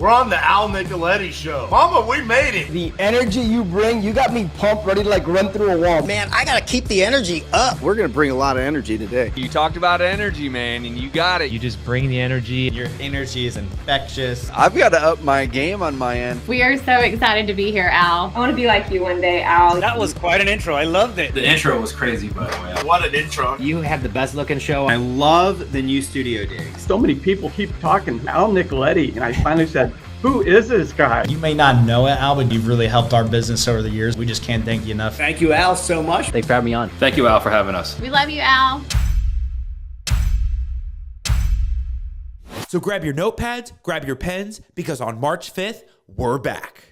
We're on the Al Nicoletti Show. Mama, we made it. The energy you bring, you got me pumped, ready to like run through a wall. Man, I gotta keep the energy up. We're gonna bring a lot of energy today. You talked about energy, man, and you got it. You just bring the energy. Your energy is infectious. I've got to up my game on my end. We are so excited to be here, Al. I want to be like you one day, Al. That was quite an intro. I loved it. The intro was crazy, by the way. What an intro. You have the best looking show. I love the new studio digs. So many people keep talking Al Nicoletti, and I finally said, who is this guy? You may not know it, Al, but you've really helped our business over the years. We just can't thank you enough. Thank you, Al, so much. Thanks for having me on. Thank you, Al, for having us. We love you, Al. So grab your notepads, grab your pens, because on March 5th, we're back.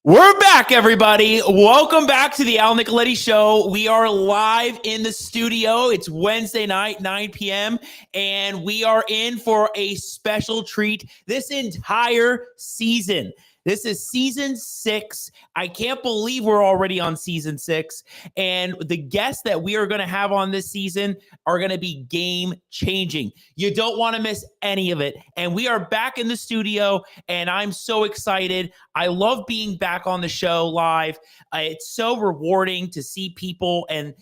We're back, everybody. Welcome back to the Al Nicoletti Show. We are live in the studio. It's Wednesday night, 9 p.m., and we are in for a special treat this entire season. This is season 6. I can't believe we're already on season 6. And the guests that we are going to have on this season are going to be game changing. You don't want to miss any of it. And we are back in the studio, and I'm so excited. I love being back on the show live. It's so rewarding to see people, and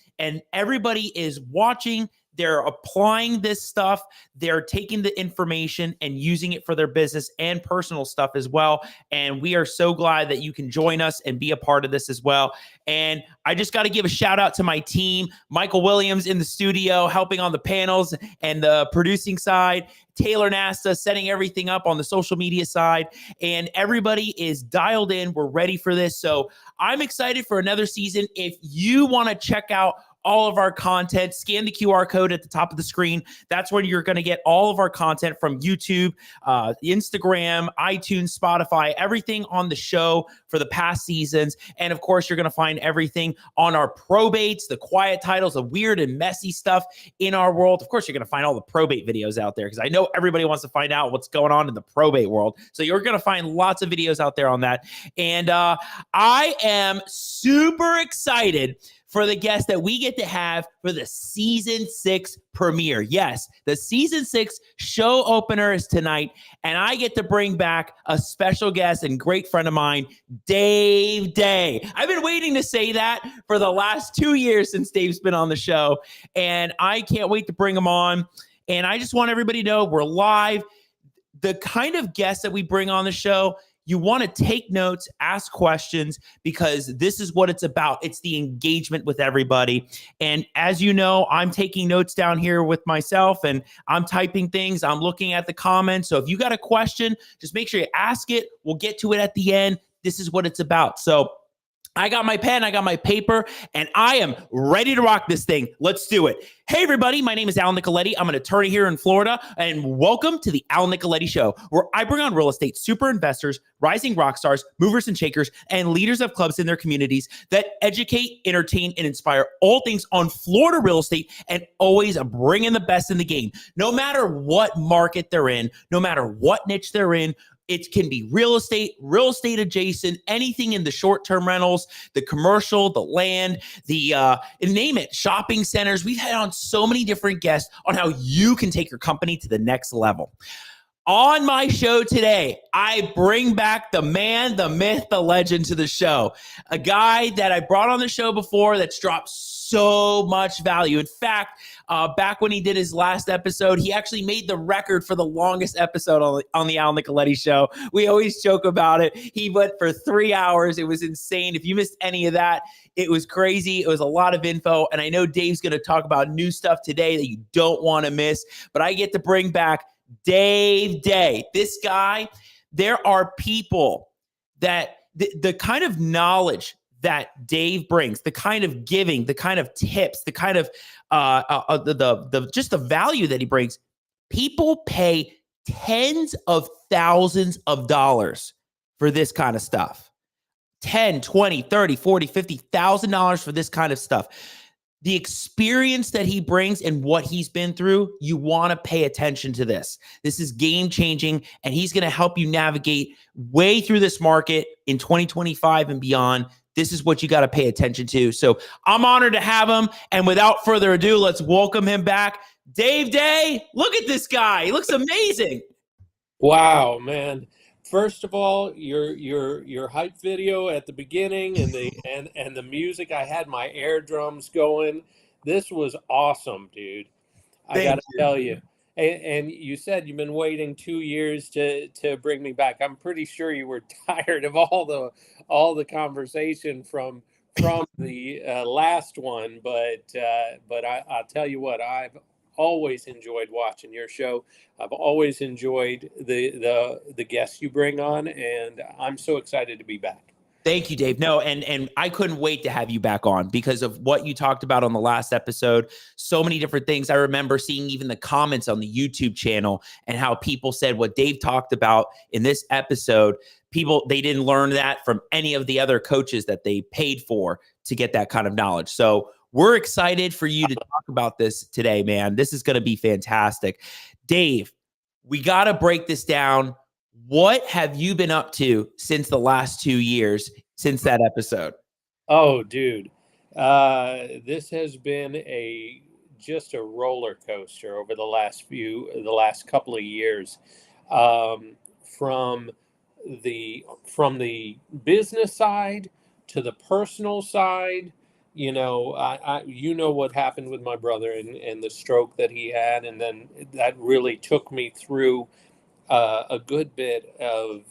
everybody is watching. They're applying this stuff. They're taking the information and using it for their business and personal stuff as well. And we are so glad that you can join us and be a part of this as well. And I just got to give a shout out to my team, Michael Williams in the studio, helping on the panels and the producing side, Taylor Nasta setting everything up on the social media side, and everybody is dialed in. We're ready for this. So I'm excited for another season. If you want to check out all of our content, scan the QR code at the top of the screen. That's where you're going to get all of our content from YouTube, Instagram, iTunes, Spotify, everything on the show for the past seasons. And of course, you're going to find everything on our probates, the quiet titles, the weird and messy stuff in our world. Of course, you're going to find all the probate videos out there, because I know everybody wants to find out what's going on in the probate world. So you're going to find lots of videos out there on that. And I am super excited for the guests that we get to have for the season 6 premiere. Yes, the season 6 show opener is tonight, and I get to bring back a special guest and great friend of mine, Dave Dey. I've been waiting to say that for the last 2 years since Dave's been on the show, and I can't wait to bring him on. And I just want everybody to know we're live. The kind of guests that we bring on the show, you want to take notes, ask questions, because this is what it's about. It's the engagement with everybody. And as you know, I'm taking notes down here with myself, and I'm typing things. I'm looking at the comments. So if you got a question, just make sure you ask it. We'll get to it at the end. This is what it's about. So I got my pen, I got my paper, and I am ready to rock this thing. Let's do it. Hey, everybody. My name is Al Nicoletti. I'm an attorney here in Florida, and welcome to the Al Nicoletti Show, where I bring on real estate super investors, rising rock stars, movers and shakers, and leaders of clubs in their communities that educate, entertain, and inspire all things on Florida real estate, and always bring in the best in the game. No matter what market they're in, no matter what niche they're in, it can be real estate adjacent, anything in the short-term rentals, the commercial, the land, the name it, shopping centers. We've had on so many different guests on how you can take your company to the next level. On my show today, I bring back the man, the myth, the legend to the show. A guy that I brought on the show before that's dropped so much value. In fact, back when he did his last episode, he actually made the record for the longest episode on the Al Nicoletti Show. We always joke about it. He went for 3 hours. It was insane. If you missed any of that, it was crazy. It was a lot of info. And I know Dave's going to talk about new stuff today that you don't want to miss. But I get to bring back Dave Dey. This guy, there are people that the kind of knowledge that Dave brings, the kind of giving, the kind of tips, the kind of just the value that he brings. People pay tens of thousands of dollars for this kind of stuff. 10, 20, 30, 40, $50,000 for this kind of stuff. the experience that he brings and what he's been through, you want to pay attention to this. This is game changing, and he's going to help you navigate way through this market in 2025 and beyond. This is what you got to pay attention to. So I'm honored to have him. And without further ado, let's welcome him back. Dave Dey, look at this guy. He looks amazing. Wow, man. First of all, your hype video at the beginning and the music, I had my air drums going. This was awesome, dude. I got to tell you. And you said you've been waiting 2 years to bring me back. I'm pretty sure you were tired of all the conversation from the last one, but I'll tell you what, I've always enjoyed watching your show. I've always enjoyed the guests you bring on, and I'm so excited to be back. Thank you, Dave. No, and I couldn't wait to have you back on because of what you talked about on the last episode. So many different things. I remember seeing even the comments on the YouTube channel and how people said what Dave talked about in this episode. People, they didn't learn that from any of the other coaches that they paid for to get that kind of knowledge. So we're excited for you to talk about this today, man. This is going to be fantastic. Dave, we got to break this down. What have you been up to since the last 2 years, since that episode? Oh, dude. This has been just a roller coaster over the last couple of years. From the business side to the personal side, you know, you know what happened with my brother and the stroke that he had, and then that really took me through a good bit of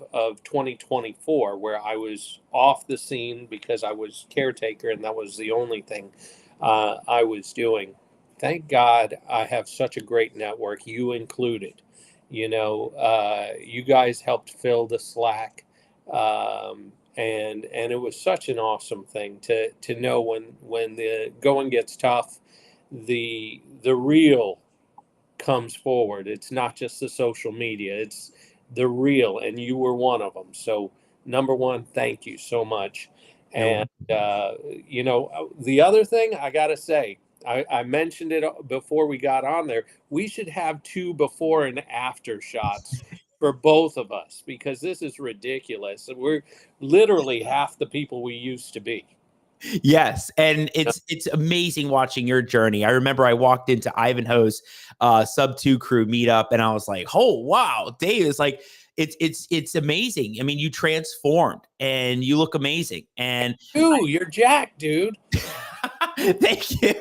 2024 where I was off the scene because I was caretaker and that was the only thing I was doing. Thank God I have such a great network, you included. You know, you guys helped fill the slack, and it was such an awesome thing to know when the going gets tough, the real comes forward. It's not just the social media, it's the real, and you were one of them. So number one, thank you so much. And you know, the other thing I gotta say, I mentioned it before we got on there, we should have 2 before and after shots for both of us, because this is ridiculous. We're literally half the people we used to be. Yes, and it's amazing watching your journey. I remember I walked into Ivanhoe's Sub 2 crew meetup, and I was like, "Oh wow, Dave is like, it's amazing." I mean, you transformed, and you look amazing. And you're jacked, dude. Thank you.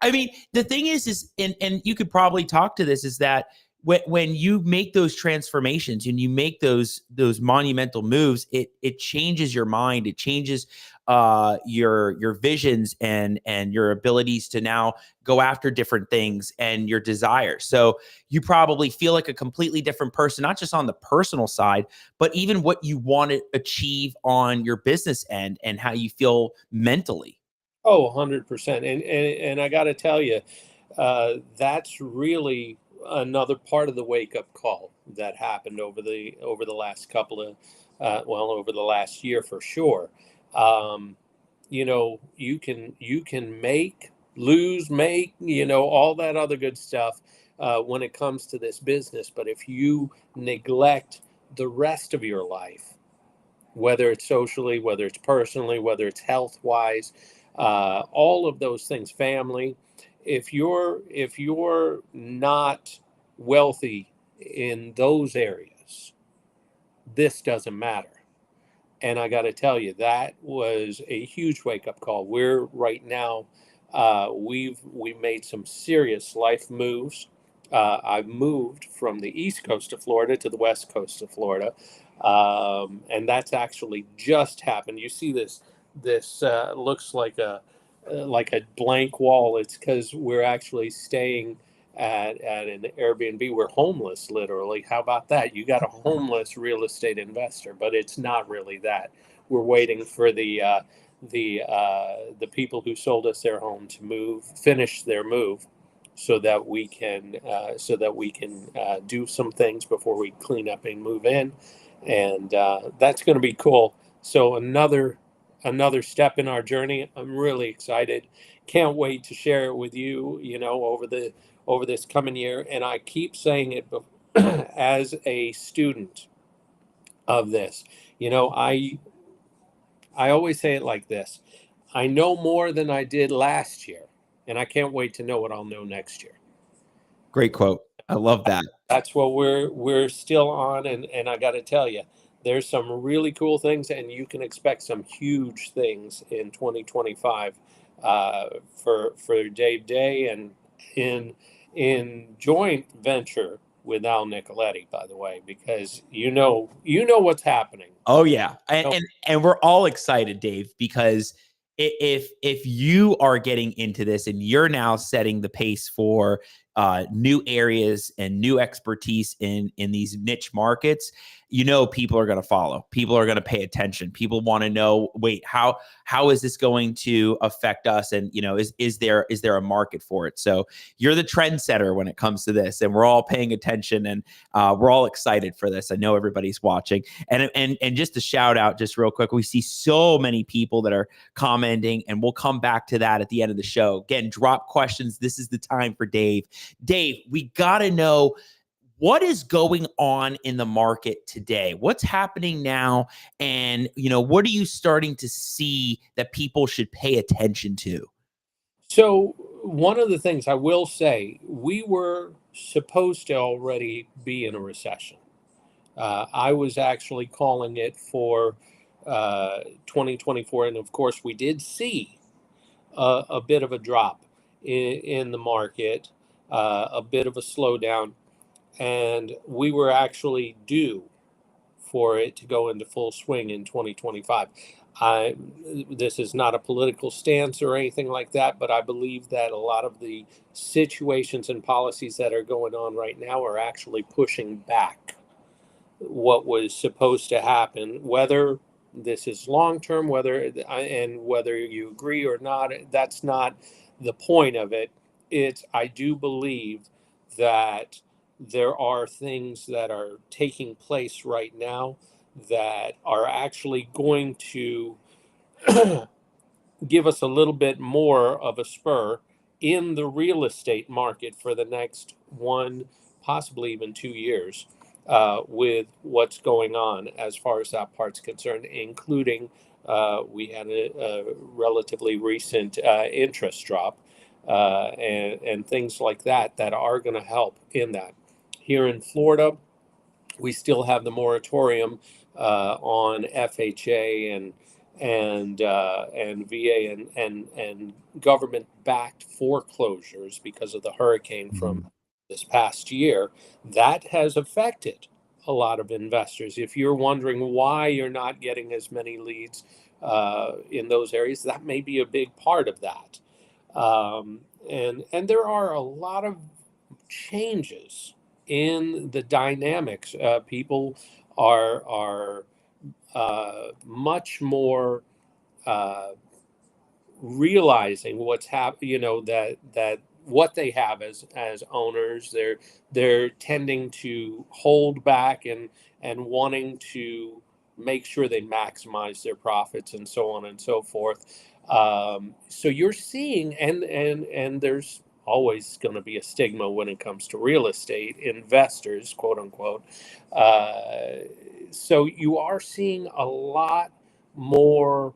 I mean, the thing is, and you could probably talk to this, is that when you make those transformations and you make those monumental moves, it changes your mind. It changes your visions and your abilities to now go after different things and your desires. So you probably feel like a completely different person, not just on the personal side, but even what you want to achieve on your business end and how you feel mentally. Oh, 100%. And I got to tell you, that's really another part of the wake-up call that happened over the last couple of over the last year for sure. You know, you can make, lose, you know, all that other good stuff when it comes to this business, but if you neglect the rest of your life, whether it's socially, whether it's personally, whether it's health wise, all of those things, family, if you're not wealthy in those areas, this doesn't matter. And I got to tell you, that was a huge wake-up call. We're right now, we've made some serious life moves. I've moved from the East Coast of Florida to the West Coast of Florida, and that's actually just happened. You see this looks like a blank wall. It's because we're actually staying at an Airbnb. We're homeless, literally. How about that? You got a homeless real estate investor, but it's not really that. We're waiting for the people who sold us their home to finish their move, so that we can do some things before we clean up and move in, and that's going to be cool. So another step in our journey. I'm really excited. can't wait to share it with you, over this coming year. And I keep saying it as a student of this. I always say it like this. I know more than I did last year, and I can't wait to know what I'll know next year. Great quote. I love that. That's what we're still on, and I got to tell you, there's some really cool things, and you can expect some huge things in 2025 for Dave Dey, and in joint venture with Al Nicoletti, by the way, because you know what's happening. Oh yeah, and we're all excited, Dave, because if you are getting into this and you're now setting the pace for new areas and new expertise in these niche markets, people are going to follow. People are going to pay attention. People want to know, wait, how is this going to affect us? And is there a market for it? So you're the trendsetter when it comes to this, and we're all paying attention, and we're all excited for this. I know everybody's watching, and just a shout out, just real quick, we see so many people that are commenting, and we'll come back to that at the end of the show. Again, drop questions. This is the time for Dave. Dave, we got to know, what is going on in the market today? What's happening now? And, what are you starting to see that people should pay attention to? So one of the things I will say, we were supposed to already be in a recession. I was actually calling it for 2024. And of course, we did see a bit of a drop in the market, a bit of a slowdown. And we were actually due for it to go into full swing in 2025. This is not a political stance or anything like that, but I believe that a lot of the situations and policies that are going on right now are actually pushing back what was supposed to happen. Whether this is long-term, whether you agree or not, that's not the point of it. I do believe that there are things that are taking place right now that are actually going to give us a little bit more of a spur in the real estate market for the next 1, possibly even 2 years, with what's going on as far as that part's concerned, including we had a relatively recent interest drop and things like that are going to help in that. Here in Florida, we still have the moratorium on FHA and VA and government-backed foreclosures because of the hurricane from this past year. That has affected a lot of investors. If you're wondering why you're not getting as many leads in those areas, that may be a big part of that. And there are a lot of changes in the dynamics. People are much more realizing what's happening. That what they have as owners, they're tending to hold back and wanting to make sure they maximize their profits and so on and so forth. So you're seeing, and there's always going to be a stigma when it comes to real estate investors, quote unquote. So you are seeing a lot more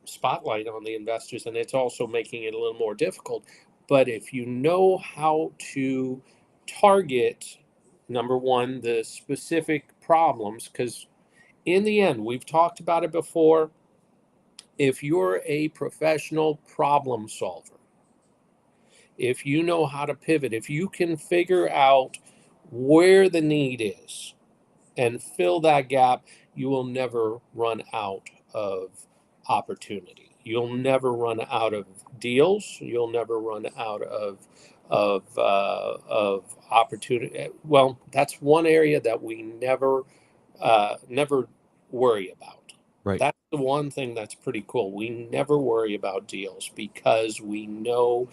spotlight on the investors, and it's also making it a little more difficult. But if you know how to target, number one, the specific problems, because in the end, we've talked about it before, if you're a professional problem solver, if you know how to pivot, if you can figure out where the need is and fill that gap, you will never run out of opportunity. You'll never run out of deals. You'll never run out of opportunity. Well, that's one area that we never worry about. Right. That's the one thing that's pretty cool. We never worry about deals because we know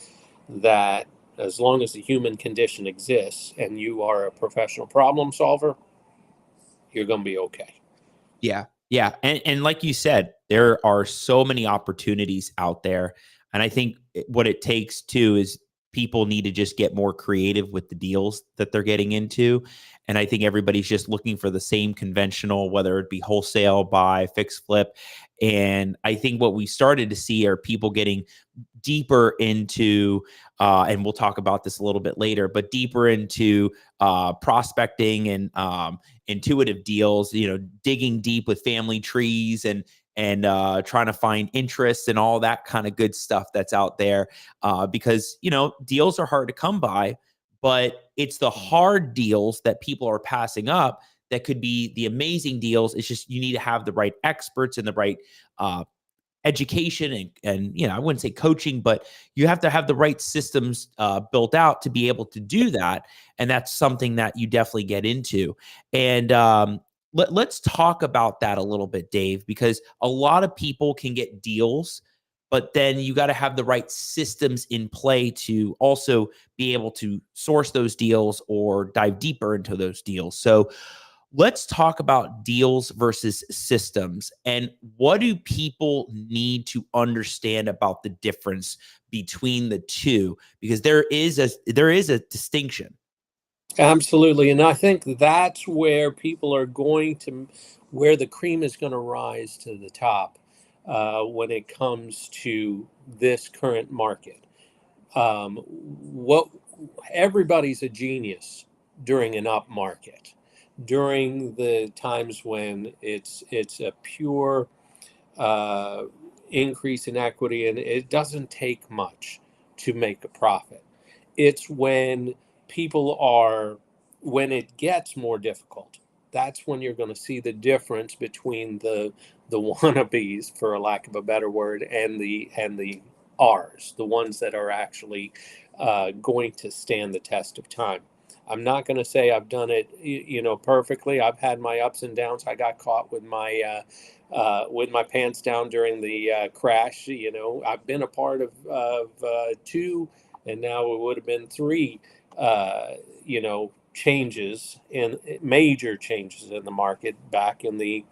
that as long as the human condition exists and you are a professional problem solver, you're going to be okay. Yeah. Yeah. And like you said, there are so many opportunities out there. And I think what it takes too is people need to just get more creative with the deals that they're getting into. And I think everybody's just looking for the same conventional, whether it be wholesale, buy, fix, flip. And I think what we started to see are people getting deeper into, and we'll talk about this a little bit later, but deeper into prospecting and intuitive deals, digging deep with family trees and trying to find interests and all that kind of good stuff that's out there, because, deals are hard to come by, but it's the hard deals that people are passing up that could be the amazing deals. It's just, you need to have the right experts and the right education and I wouldn't say coaching, but you have to have the right systems built out to be able to do that. And that's something that you definitely get into. And let's talk about that a little bit, Dave, because a lot of people can get deals, but then you got to have the right systems in play to also be able to source those deals or dive deeper into those deals. So let's talk about deals versus systems, and what do people need to understand about the difference between the two? Because there is a distinction. Absolutely. And I think that's where where the cream is going to rise to the top when it comes to this current market. Everybody's a genius during an up market. During the times when it's a pure increase in equity and it doesn't take much to make a profit. It's when when it gets more difficult, that's when you're going to see the difference between the wannabes, for a lack of a better word, and the R's, the ones that are actually going to stand the test of time. I'm not going to say I've done it, perfectly. I've had my ups and downs. I got caught with my pants down during the crash. I've been a part of two, and now it would have been three, major changes in the market back in the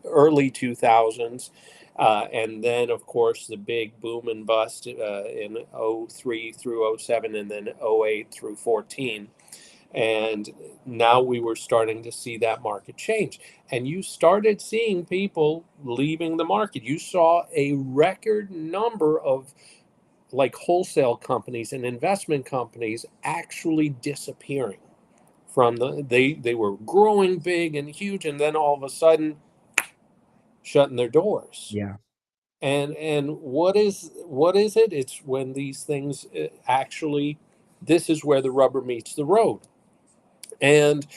early 2000s. And then, of course, the big boom and bust in 03 through 07 and then 08 through 14. And now we were starting to see that market change. And you started seeing people leaving the market. You saw a record number of wholesale companies and investment companies actually disappearing from they were growing big and huge, and then all of a sudden shutting their doors. Yeah. And what is it? It's when these things actually, this is where the rubber meets the road. And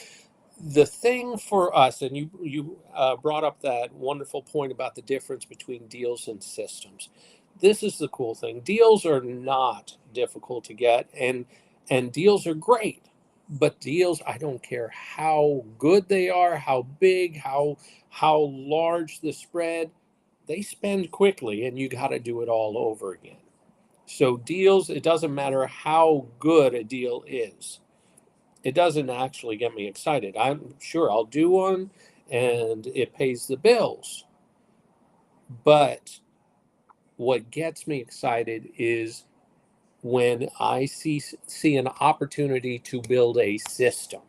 the thing for us, and you brought up that wonderful point about the difference between deals and systems. This is the cool thing. Deals are not difficult to get, and deals are great. But deals, I don't care how good they are, how big, how large the spread, they spend quickly, and you got to do it all over again. So deals, it doesn't matter how good a deal is. It doesn't actually get me excited. I'm sure I'll do one and it pays the bills. But what gets me excited is when I see an opportunity to build a system,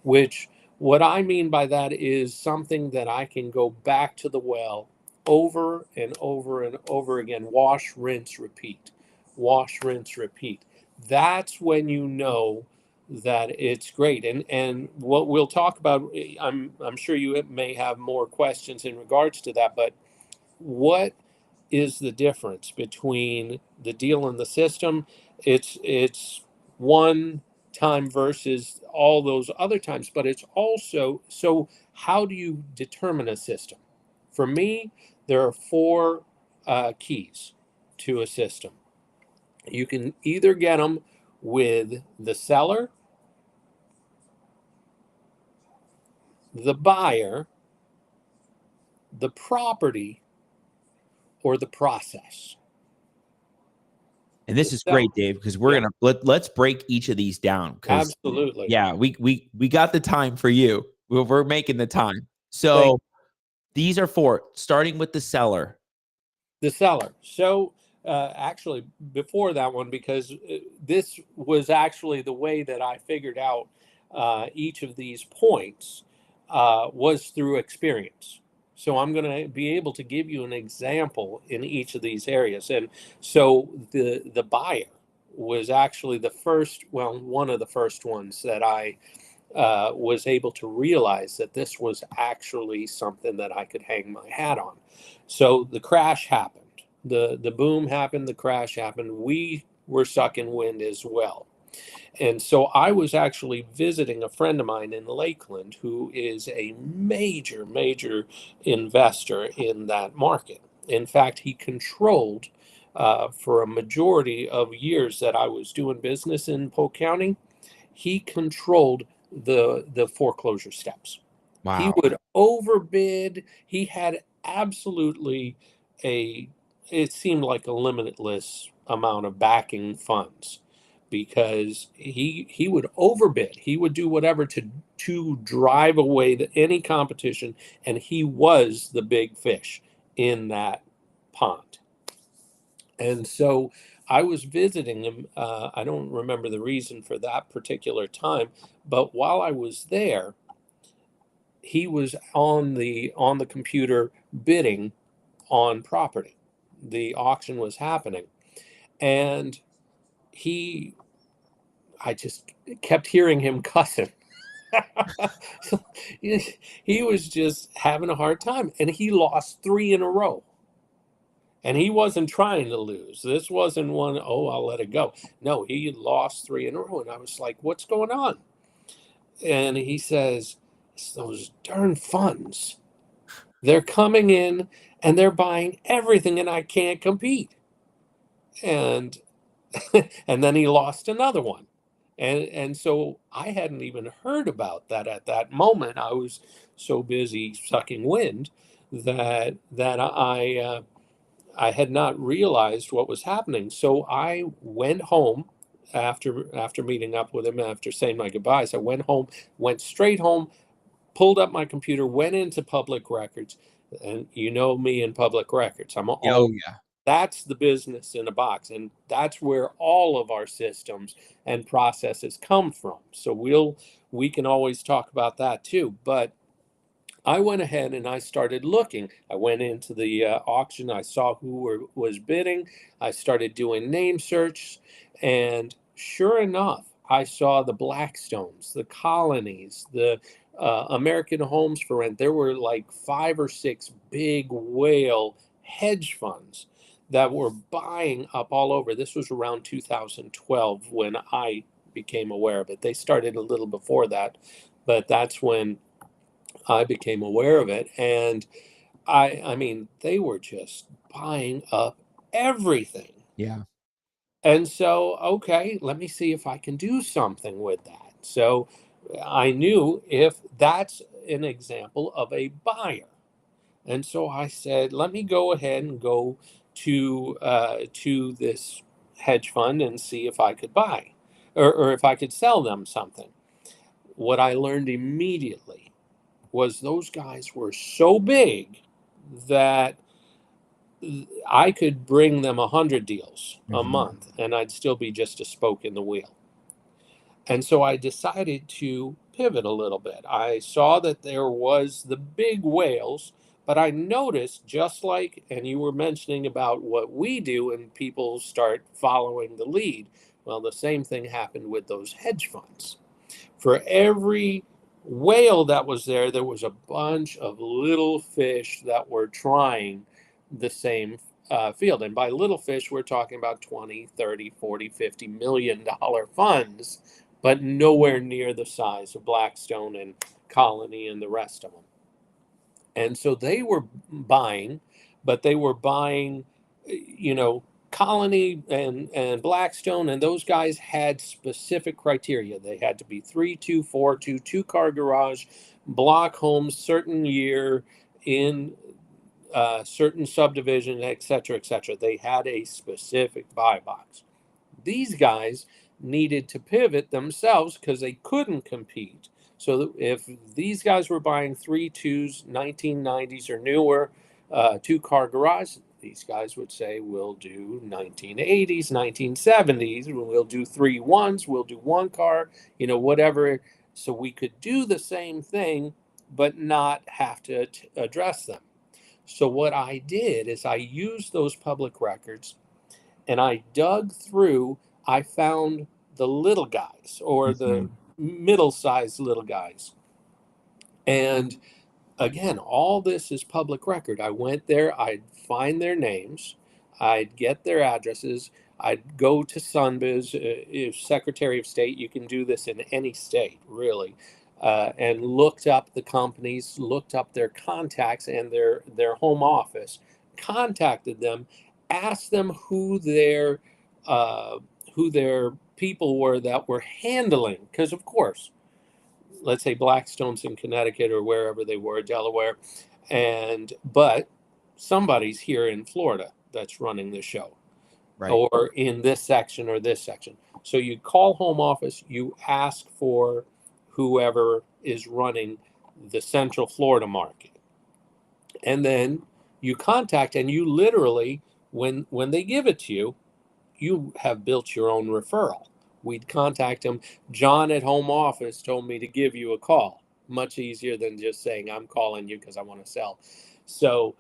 which what I mean by that is something that I can go back to the well over and over and over again. Wash, rinse, repeat. Wash, rinse, repeat. That's when you know that it's great. And what we'll talk about, I'm sure you may have more questions in regards to that, but what is the difference between the deal and the system? It's one time versus all those other times, but it's also, so how do you determine a system? For me, there are four keys to a system. You can either get them with the seller, the buyer, the property, or the process. And this is great, Dave, because we're let's break each of these down. Absolutely. Yeah, we got the time for you. We're making the time. So these are four, starting with the seller. The seller. So actually before that one, because this was actually the way that I figured out each of these points was through experience. So I'm going to be able to give you an example in each of these areas. And so the buyer was actually one of the first ones that I was able to realize that this was actually something that I could hang my hat on. So the crash happened. The boom happened, the crash happened. We were sucking wind as well. And so I was actually visiting a friend of mine in Lakeland who is a major, major investor in that market. In fact, he controlled for a majority of years that I was doing business in Polk County, he controlled the foreclosure steps. Wow. He would overbid. He had absolutely it seemed like a limitless amount of backing funds, because he would overbid. He would do whatever to drive away any competition, and he was the big fish in that pond. And so I was visiting him. I don't remember the reason for that particular time, but while I was there, he was on the computer bidding on property. The auction was happening, and I just kept hearing him cussing. So he was just having a hard time, and he lost 3 in a row. And he wasn't trying to lose. This wasn't one, I'll let it go. No, he lost 3 in a row. And I was like, what's going on? And he says, it's those darn funds. They're coming in and they're buying everything, and I can't compete. And and then he lost another one. And so I hadn't even heard about that at that moment. I was so busy sucking wind that I had not realized what was happening. So I went home after meeting up with him, after saying my goodbyes. I went home, went straight home, pulled up my computer, went into public records. And you know me in public records. That's the business in a box. And that's where all of our systems and processes come from. So we can always talk about that too. But I went ahead and I started looking. I went into the auction. I saw who was bidding. I started doing name search. And sure enough, I saw the Blackstones, the Colonies, the American Homes for Rent. There were like 5 or 6 big whale hedge funds that were buying up all over. This was around 2012 when I became aware of it. They started a little before that, but that's when I became aware of it. And I mean, they were just buying up everything. Yeah. And so, okay, let me see if I can do something with that. So I knew if that's an example of a buyer. And so I said, let me go ahead and go to this hedge fund and see if I could buy or if I could sell them something. What I learned immediately was those guys were so big that I could bring them 100 deals a month and I'd still be just a spoke in the wheel. And so I decided to pivot a little bit. I saw that there was the big whales, but I noticed, just like, and you were mentioning about what we do and people start following the lead. Well, the same thing happened with those hedge funds. For every whale that was there, there was a bunch of little fish that were trying the same field. And by little fish, we're talking about 20, 30, 40, $50 million funds, but nowhere near the size of Blackstone and Colony and the rest of them. And so they were buying, but they were buying, Colony and Blackstone, and those guys had specific criteria. They had to be 3-2, 4-2, 2-car garage, block homes, certain year in certain subdivision, et cetera, et cetera. They had a specific buy box. These guys needed to pivot themselves because they couldn't compete. So if these guys were buying 3-2s, 1990s or newer, 2-car garage, These guys would say, we'll do 1980s, 1970s, we'll do 3 1s, we'll do one car, whatever. So we could do the same thing, but not have to address them. So what I did is I used those public records and I dug through, I found the little guys or the middle-sized little guys. And again, all this is public record. I went there, I'd find their names, I'd get their addresses, I'd go to Sunbiz, if Secretary of State, you can do this in any state, really, and looked up the companies, looked up their contacts and their home office, contacted them, asked them who their people were that were handling, because of course, let's say Blackstone's in Connecticut or wherever they were, Delaware, but somebody's here in Florida that's running the show, right, or in this section or this section. So you call home office, you ask for whoever is running the Central Florida market, and then you contact, and you literally, when they give it to you, you have built your own referral. We'd contact them. John at home office told me to give you a call. Much easier than just saying, I'm calling you because I want to sell. So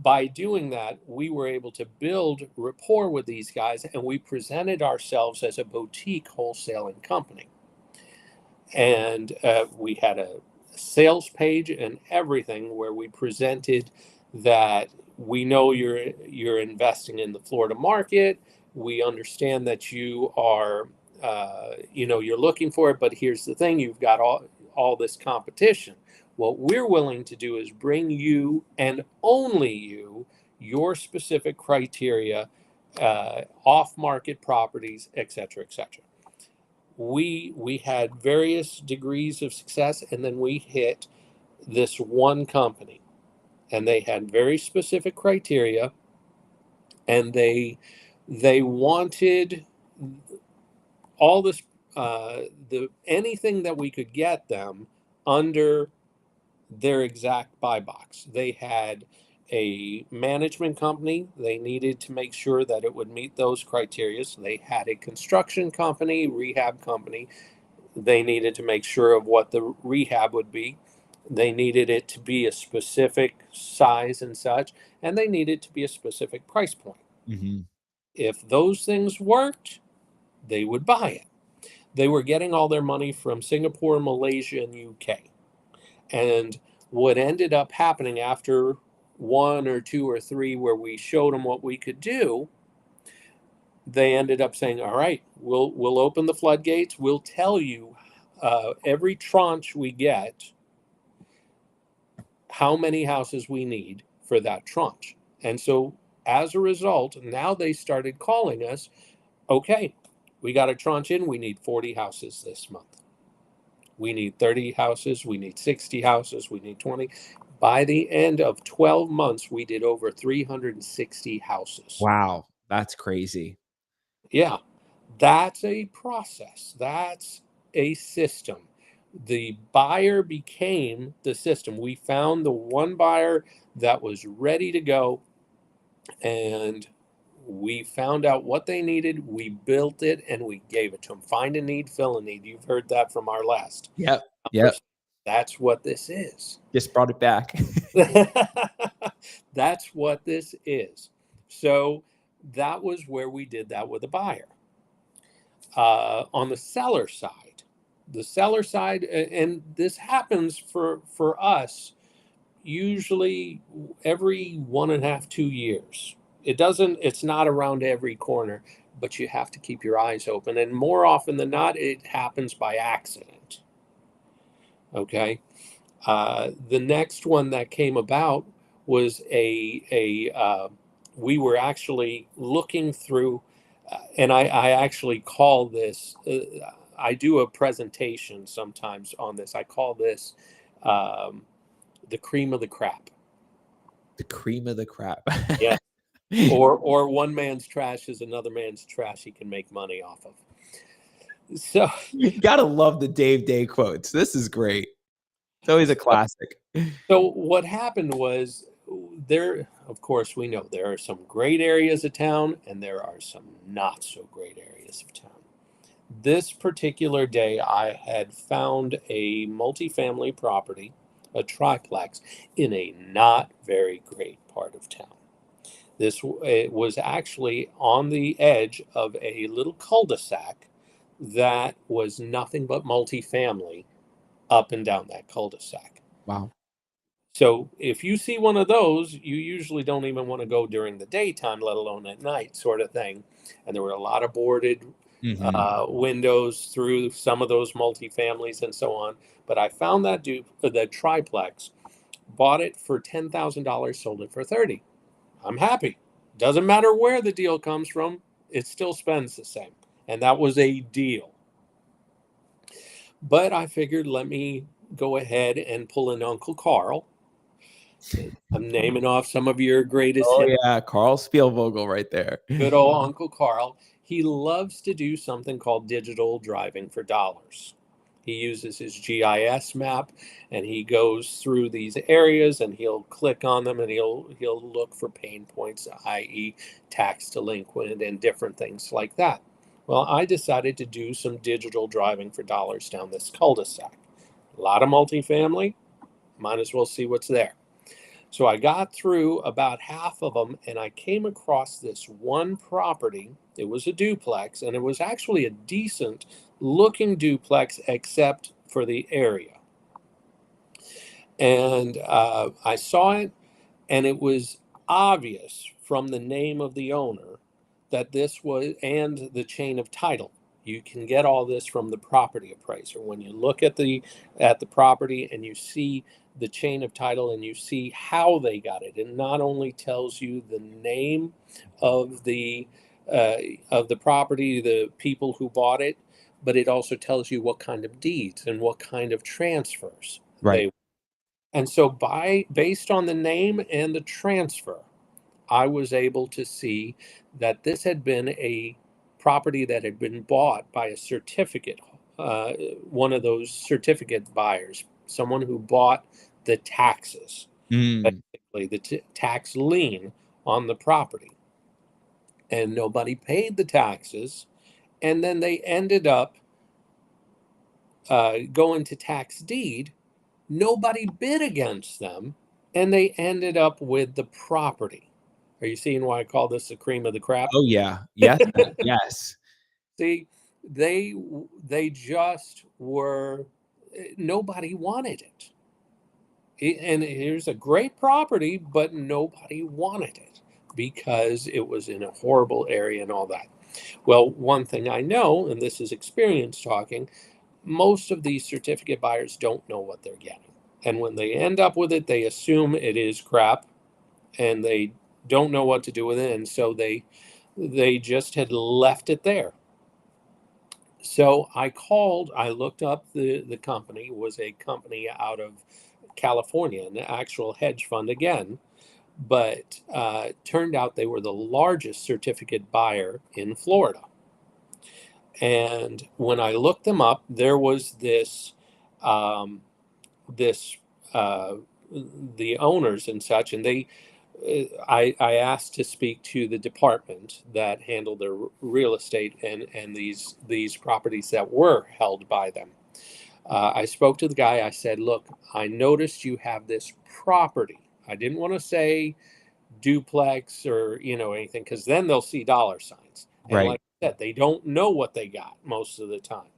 by doing that, we were able to build rapport with these guys, and we presented ourselves as a boutique wholesaling company. And we had a sales page and everything where we presented that we know you're investing in the Florida market. We understand that you are you're looking for it, but here's the thing, you've got all this competition. What we're willing to do is bring you, and only you, your specific criteria, off-market properties, et cetera, et cetera. We had various degrees of success, and then we hit this one company, and they had very specific criteria, and they wanted all this, anything that we could get them under their exact buy box. They had a management company. They needed to make sure that it would meet those criteria. So they had a construction company, rehab company. They needed to make sure of what the rehab would be. They needed it to be a specific size and such, and they needed to be a specific price point. Mm-hmm. If those things worked, they would buy it. They were getting all their money from Singapore, Malaysia, and UK. And what ended up happening after 1 or 2 or 3 where we showed them what we could do, they ended up saying, all right, we'll open the floodgates. We'll tell you every tranche we get how many houses we need for that tranche. And so as a result, now they started calling us, okay, we got a tranche in, we need 40 houses this month. We need 30 houses, we need 60 houses, we need 20. By the end of 12 months, we did over 360 houses. Wow, that's crazy. Yeah, that's a process. That's a system. The buyer became the system. We found the one buyer that was ready to go, and we found out what they needed. We built it, and we gave it to them. Find a need, fill a need. You've heard that from our last. Yep. That's what this is. Just brought it back. That's what this is. So that was where we did that with a buyer. On the seller side, and this happens for us usually every 1.5, 2 years. It's not around every corner, but you have to keep your eyes open. And more often than not, it happens by accident. Okay. The next one that came about was we were actually looking through, and I actually call this, I do a presentation sometimes on this. I call this the cream of the crap. The cream of the crap. Yeah. Or one man's trash is another man's trash he can make money off of. So you gotta love the Dave Dey quotes. This is great. It's always a classic. So what happened was of course, we know there are some great areas of town and there are some not so great areas of town. This particular day, I had found a multifamily property, a triplex, in a not very great part of town. It was actually on the edge of a little cul-de-sac that was nothing but multifamily up and down that cul-de-sac. Wow. So if you see one of those, you usually don't even want to go during the daytime, let alone at night, sort of thing. And there were a lot of boarded windows through some of those multifamilies and so on. But I found that triplex, bought it for $10,000, sold it for $30,000. I'm happy. Doesn't matter where the deal comes from, it still spends the same. And that was a deal. But I figured, let me go ahead and pull in Uncle Carl. I'm naming off some of your greatest hits. Yeah, Carl Spielvogel right there. Good old Uncle Carl. He loves to do something called digital driving for dollars. He uses his GIS map and he goes through these areas and he'll click on them and he'll look for pain points, i.e. tax delinquent and different things like that. Well, I decided to do some digital driving for dollars down this cul-de-sac. A lot of multifamily, might as well see what's there. So I got through about half of them and I came across this one property. It was a duplex and it was actually a decent looking duplex except for the area. And I saw it and it was obvious from the name of the owner that this was, and the chain of title. You can get all this from the property appraiser. When you look at the property and you see the chain of title and you see how they got it, it not only tells you the name of the property, the people who bought it, but it also tells you what kind of deeds and what kind of transfers. Right. And so based on the name and the transfer, I was able to see that this had been a property that had been bought by a certificate, one of those certificate buyers, someone who bought the taxes, basically the tax lien on the property. And nobody paid the taxes. And then they ended up going to tax deed. Nobody bid against them. And they ended up with the property. Are you seeing why I call this the cream of the crop? Oh, yeah. Yes. Yes. See, they just were, nobody wanted it. And here's a great property, but nobody wanted it because it was in a horrible area and all that. Well, one thing I know, and this is experience talking, most of these certificate buyers don't know what they're getting. And when they end up with it, they assume it is crap and they don't know what to do with it. And so they just had left it there. So I looked up the company. It was a company out of California, an actual hedge fund again, but turned out they were the largest certificate buyer in Florida. And when I looked them up, there was the owners and such, and I asked to speak to the department that handled their real estate and these properties that were held by them. I spoke to the guy. I said, look, I noticed you have this property. I didn't want to say duplex or, anything, because then they'll see dollar signs. And right. Like I said, they don't know what they got most of the time.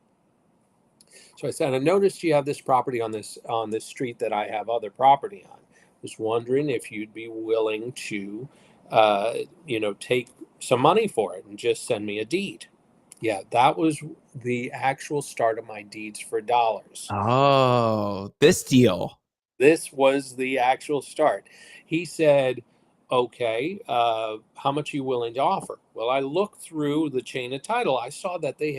So I said, I noticed you have this property on this street that I have other property on. Was wondering if you'd be willing to, take some money for it and just send me a deed. Yeah, that was the actual start of my deeds for dollars. Oh, this deal. This was the actual start. He said, okay, how much are you willing to offer? Well, I looked through the chain of title. I saw that they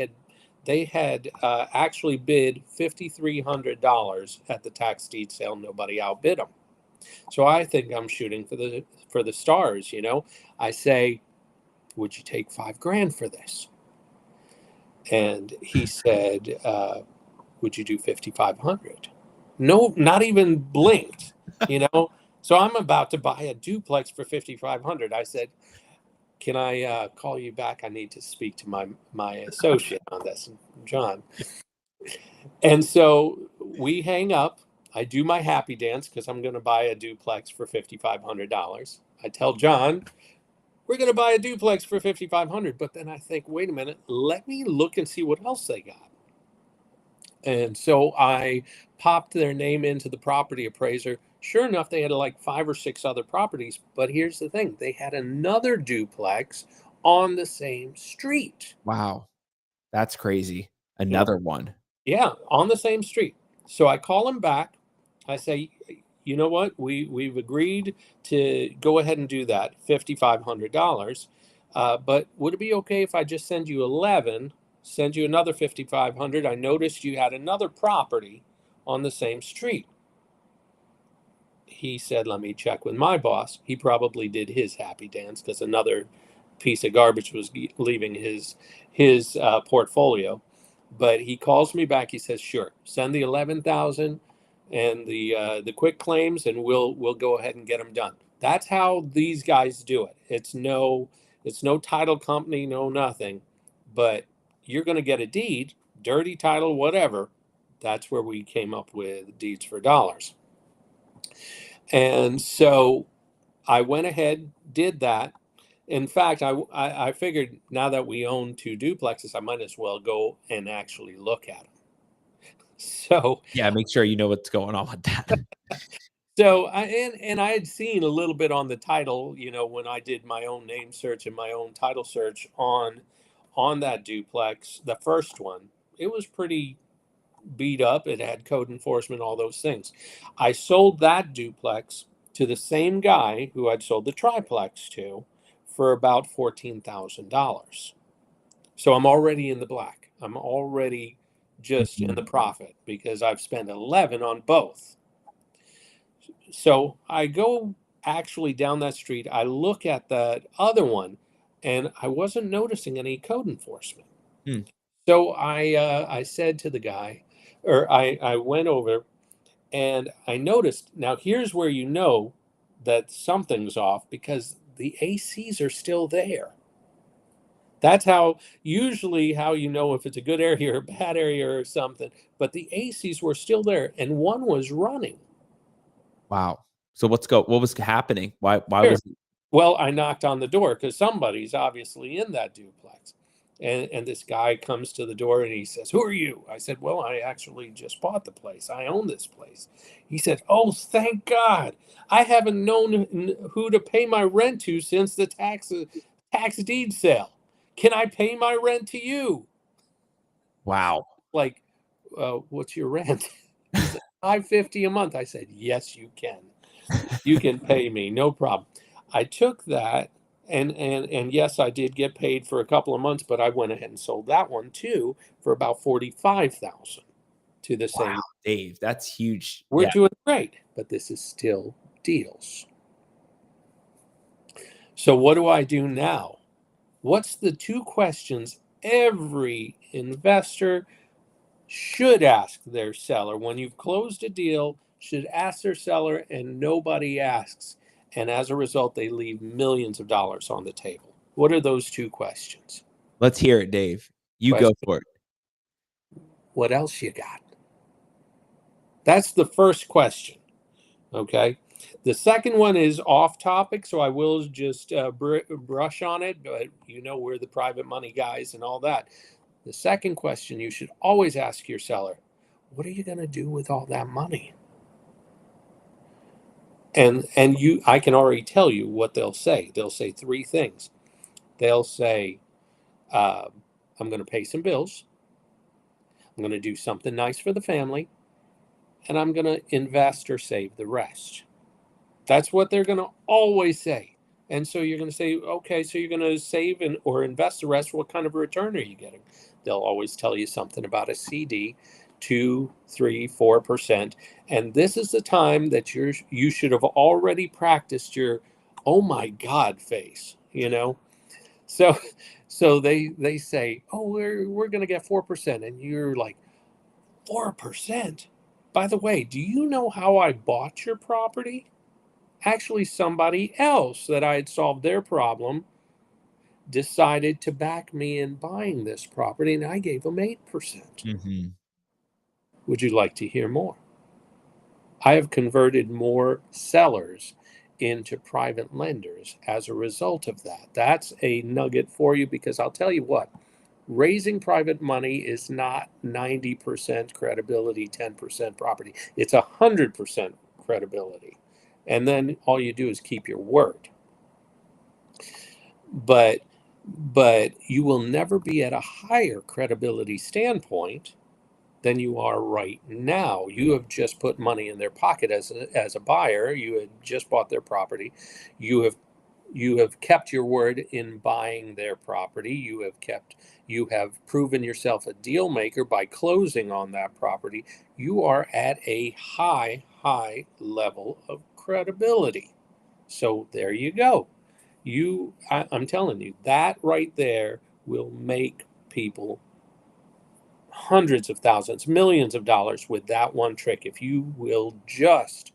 had actually bid $5,300 at the tax deed sale. Nobody outbid them. So I think I'm shooting for the stars, I say, would you take $5,000 for this? And he said, would you do $5,500? No, not even blinked, So I'm about to buy a duplex for $5,500. I said, can I call you back? I need to speak to my associate on this, John. And so we hang up. I do my happy dance because I'm going to buy a duplex for $5,500. I tell John, we're going to buy a duplex for $5,500. But then I think, wait a minute, let me look and see what else they got. And so I popped their name into the property appraiser. Sure enough, they had like 5 or 6 other properties. But here's the thing. They had another duplex on the same street. Wow. That's crazy. Another one. Yeah, on the same street. So I call him back. I say, you know what? We've agreed to go ahead and do that, $5,500. But would it be okay if I just send you 11, send you another $5,500? I noticed you had another property on the same street. He said, let me check with my boss. He probably did his happy dance because another piece of garbage was leaving his portfolio. But he calls me back. He says, sure, send the 11,000 and the quick claims, and we'll go ahead and get them done. That's how these guys do it. It's no title company, no nothing, but you're going to get a deed, dirty title, whatever. That's where we came up with deeds for dollars. And so I went ahead, did that. In fact, I figured now that we own 2 duplexes, I might as well go and actually look at them. So yeah, make sure you know what's going on with that. So I had seen a little bit on the title, when I did my own name search and my own title search on that duplex, the first one. It was pretty beat up. It had code enforcement, all those things. I sold that duplex to the same guy who I'd sold the triplex to for about $14,000. So I'm already in the black. I'm already just in the profit because I've spent 11 on both. So I go actually down that street. I look at that other one, and I wasn't noticing any code enforcement. So I said to the guy, or I went over, and I noticed. Now here's where you know that something's off, because the ACs are still there. That's usually how you know if it's a good area or a bad area or something. But the ACs were still there, and one was running. Wow. So what was happening? Why was it? Well, I knocked on the door because somebody's obviously in that duplex. And this guy comes to the door and he says, who are you? I said, well, I actually just bought the place. I own this place. He said, oh, thank God. I haven't known who to pay my rent to since the tax deed sale. Can I pay my rent to you? Wow. Like, what's your rent? He said, $550 a month. I said, yes, you can. You can pay me, no problem. I took that, and yes, I did get paid for a couple of months, but I went ahead and sold that one too for about $45,000 to the same. Wow, Dave, that's huge. We're doing great, but this is still deals. So what do I do now? What's the 2 questions every investor should ask their seller when you've closed a deal? Should ask their seller, and nobody asks, and as a result they leave millions of dollars on the table. What are those 2 questions? Let's hear it, Dave. You go for it. What else you got? That's the first question. Okay. The second one is off topic, so I will just brush on it, but we're the private money guys and all that. The second question you should always ask your seller, what are you going to do with all that money? And I can already tell you what they'll say. They'll say 3 things. They'll say, I'm going to pay some bills. I'm going to do something nice for the family. And I'm going to invest or save the rest. That's what they're going to always say. And so you're going to say, okay, so you're going to save or invest the rest. What kind of a return are you getting? They'll always tell you something about a CD, 2, 3, 4%. And this is the time that you should have already practiced your, oh my God face, So they say, oh, we're going to get 4%. And you're like, 4%? By the way, do you know how I bought your property? Actually, somebody else that I had solved their problem decided to back me in buying this property, and I gave them 8%. Mm-hmm. Would you like to hear more? I have converted more sellers into private lenders as a result of that. That's a nugget for you, because I'll tell you what, raising private money is not 90% credibility, 10% property. It's 100% credibility. And then all you do is keep your word. But you will never be at a higher credibility standpoint than you are right now. You have just put money in their pocket as a buyer. You had just bought their property. You have kept your word in buying their property. You have proven yourself a deal maker by closing on that property. You are at a high level of credibility. So there you go. I'm telling you, that right there will make people hundreds of thousands, millions of dollars with that one trick, if you will just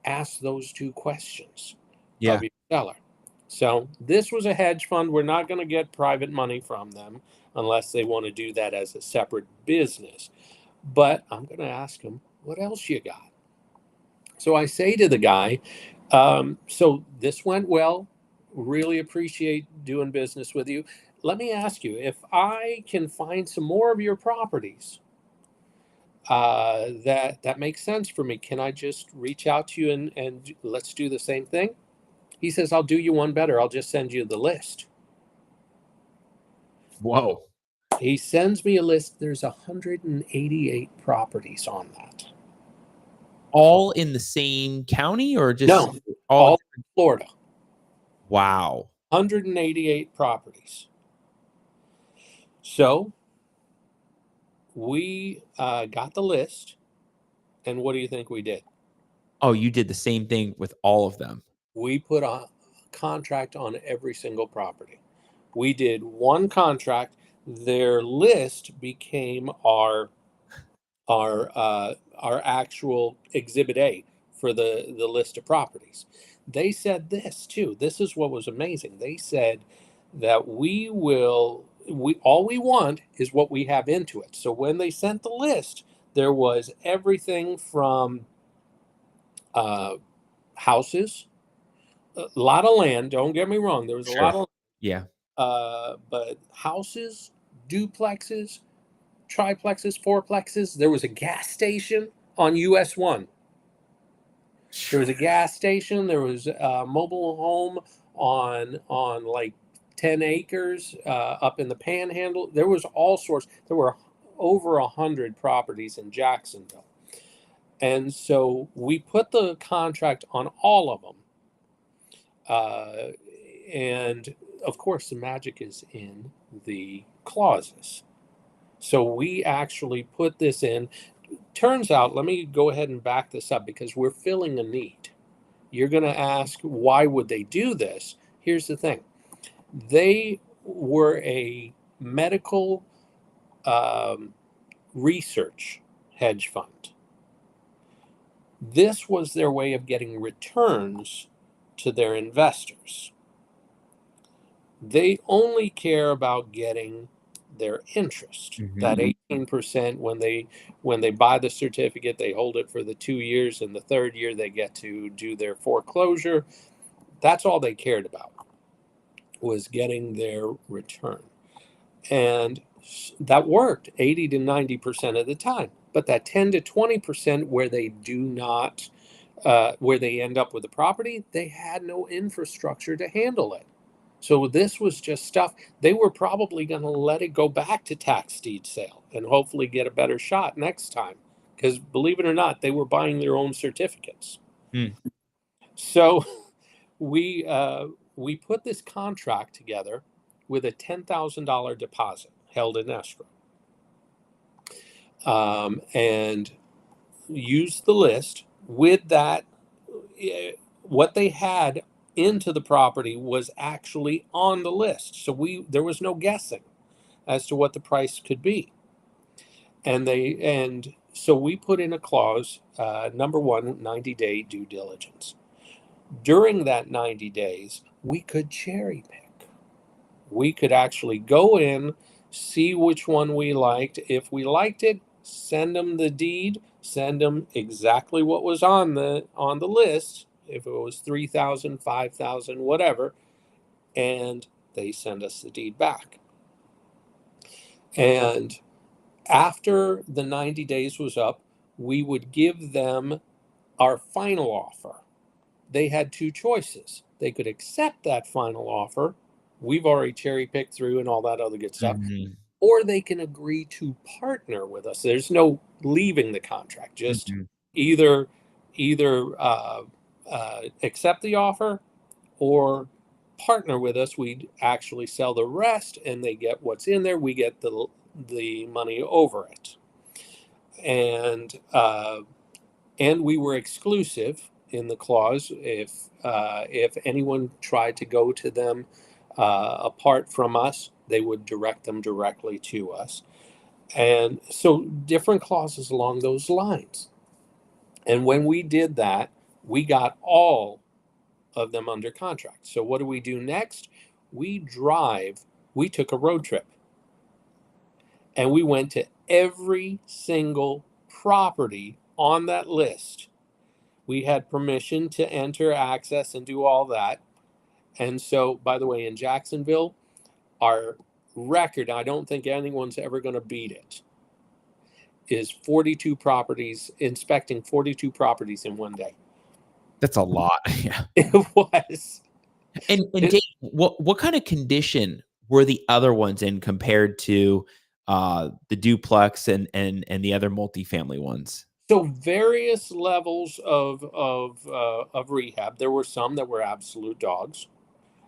ask those two questions of your seller. So this was a hedge fund. We're not going to get private money from them unless they want to do that as a separate business. But I'm going to ask them, what else you got? So I say to the guy, so this went well. Really appreciate doing business with you. Let me ask you, if I can find some more of your properties that makes sense for me, can I just reach out to you and let's do the same thing? He says, I'll do you one better. I'll just send you the list. Whoa. He sends me a list. There's 188 properties on that. All in the same county, or just no, all in Florida? Wow. 188 properties. So we got the list, and what do you think we did? Oh, you did the same thing with all of them. We put a contract on every single property. We did one contract. Their list became our actual Exhibit A for the list of properties. They said this too. This is what was amazing. They said that all we want is what we have into it. So when they sent the list, there was everything from houses, a lot of land. Don't get me wrong. There was a lot of land. but houses, duplexes, triplexes, fourplexes. There was a gas station on US 1. There was a gas station. There was a mobile home on like 10 acres up in the Panhandle. There was all sorts. There were over 100 properties in Jacksonville. And so we put the contract on all of them. And of course, the magic is in the clauses. So we actually put this in. Turns out, let me go ahead and back this up because we're filling a need. You're going to ask, why would they do this? Here's the thing. They were a medical research hedge fund. This was their way of getting returns to their investors. They only care about getting their interest. Mm-hmm. That 18% when they buy the certificate, they hold it for the 2 years, and the third year they get to do their foreclosure. That's all they cared about, was getting their return. And that worked 80 to 90% of the time. But that 10 to 20% where they do not, where they end up with the property, they had no infrastructure to handle it. So this was just stuff. They were probably going to let it go back to tax deed sale and hopefully get a better shot next time. Because believe it or not, they were buying their own certificates. So we put this contract together with a $10,000 deposit held in escrow. And used the list with that. What they had into the property was actually on the list. So there was no guessing as to what the price could be. So we put in a clause, number one, 90-day due diligence. During that 90 days, we could cherry pick. We could actually go in, see which one we liked. If we liked it, send them the deed, send them exactly what was on the list. If it was 3,000, 5,000, whatever, and they send us the deed back. And after the 90 days was up, we would give them our final offer. They had two choices. They could accept that final offer. We've already cherry picked through and all that other good stuff. Mm-hmm. Or they can agree to partner with us. There's no leaving the contract. Just either accept the offer or partner with us. We'd actually sell the rest, and they get what's in there. We get the money over it, and we were exclusive in the clause. If anyone tried to go to them apart from us, they would direct them directly to us. And so different clauses along those lines. And when we did that, we got all of them under contract. So what do we do next? We took a road trip. And we went to every single property on that list. We had permission to enter, access, and do all that. And so, by the way, in Jacksonville, our record, I don't think anyone's ever going to beat it, is 42 properties, inspecting 42 properties in one day. That's a lot. Yeah. It was. And Dave, what kind of condition were the other ones in compared to the duplex and the other multifamily ones? So various levels of rehab. There were some that were absolute dogs,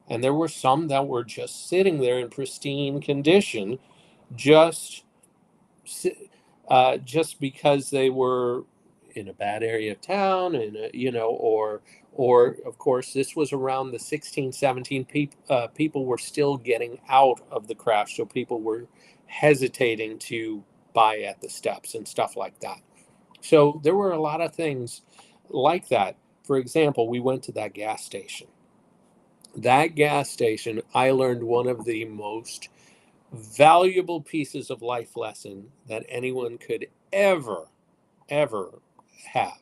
and there were some that were just sitting there in pristine condition, just because they were in a bad area of town, and or of course this was around the 16, 17 people were still getting out of the crash, so people were hesitating to buy at the steps and stuff like that. So there were a lot of things like that. For example, we went to that gas station. That gas station, I learned one of the most valuable pieces of life lesson that anyone could ever have.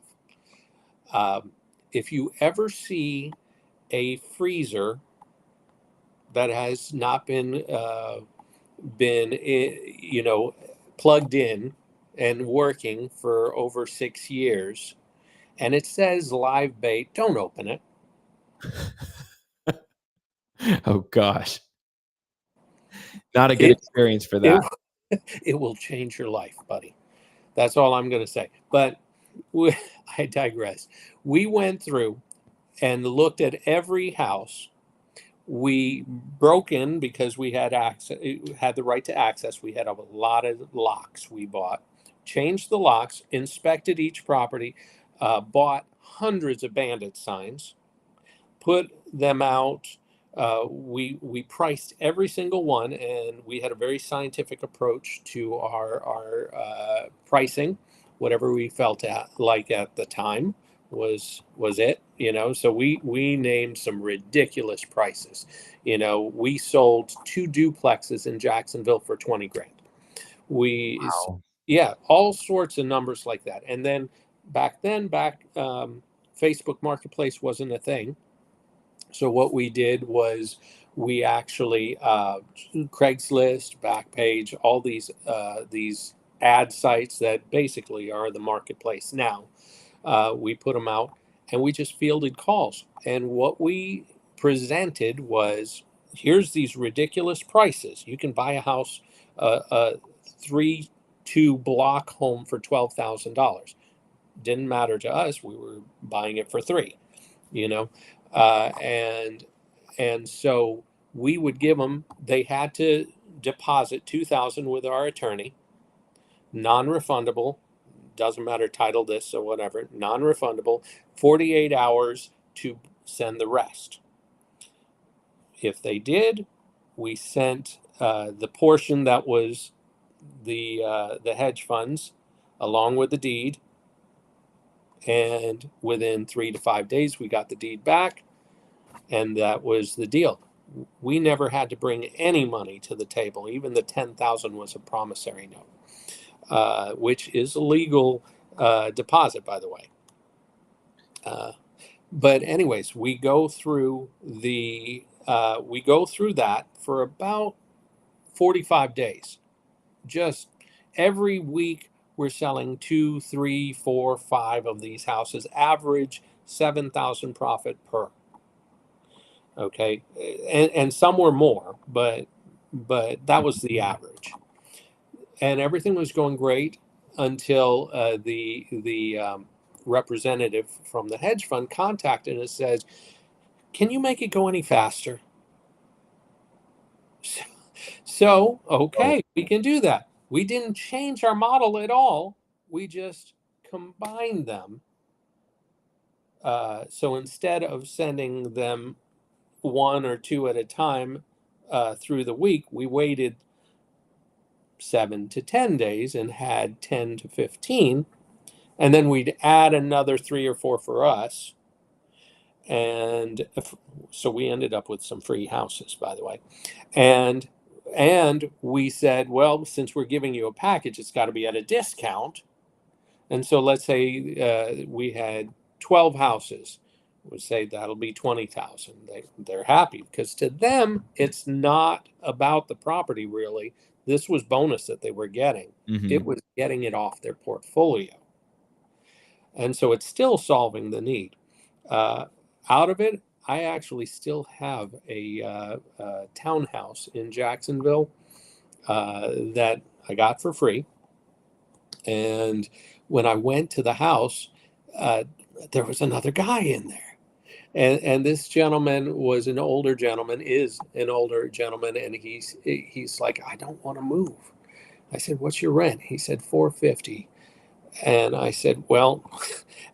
If you ever see a freezer that has not been plugged in and working for over 6 years, and it says live bait, don't open it. Oh gosh. Not a good experience for that. It will change your life, buddy. That's all I'm going to say. But I digress. We went through and looked at every house. We broke in because we had the right to access. We had a lot of locks we bought, changed the locks, inspected each property, bought hundreds of bandit signs, put them out. We priced every single one, and we had a very scientific approach to our pricing. Whatever we felt like at the time was it, so we named some ridiculous prices. We sold 2 duplexes in Jacksonville for 20 grand. Wow. Yeah, all sorts of numbers like that. And then back Facebook Marketplace wasn't a thing. So what we did was we actually Craigslist, Backpage, all these ad sites that basically are the marketplace now. We put them out, and we just fielded calls. And what we presented was, here's these ridiculous prices. You can buy a house, a 3-2 block home for $12,000. Didn't matter to us. We were buying it for $3,000, and so we would give them. They had to deposit $2,000 with our attorney, non-refundable. Doesn't matter title this or whatever, non-refundable, 48 hours to send the rest. If they did, we sent the portion that was the hedge funds along with the deed, And within 3 to 5 days, we got the deed back, and that was the deal. We never had to bring any money to the table. Even the $10,000 was a promissory note, which is a legal deposit, by the way. But anyways, we go through that for about 45 days. Just every week, we're selling 2, 3, 4, 5 of these houses, average 7,000 profit per. Okay, and some were more, but that was the average. And everything was going great until the representative from the hedge fund contacted us and says, "Can you make it go any faster?" So, okay, we can do that. We didn't change our model at all. We just combined them. So instead of sending them 1 or 2 at a time through the week, we waited 7 to 10 days and had 10 to 15. And then we'd add another 3 or 4 for us. And so we ended up with some free houses, by the way. And we said, well, since we're giving you a package, it's got to be at a discount. And so let's say we had 12 houses. We'd say that'll be 20,000. They're happy because to them, it's not about the property really. This was bonus that they were getting. Mm-hmm. It was getting it off their portfolio. And so it's still solving the need. Out of it, I actually still have a townhouse in Jacksonville that I got for free. And when I went to the house, there was another guy in there. And this gentleman was an older gentleman, is an older gentleman, and he's like, I don't want to move. I said, what's your rent? He said, $450. And I said, well,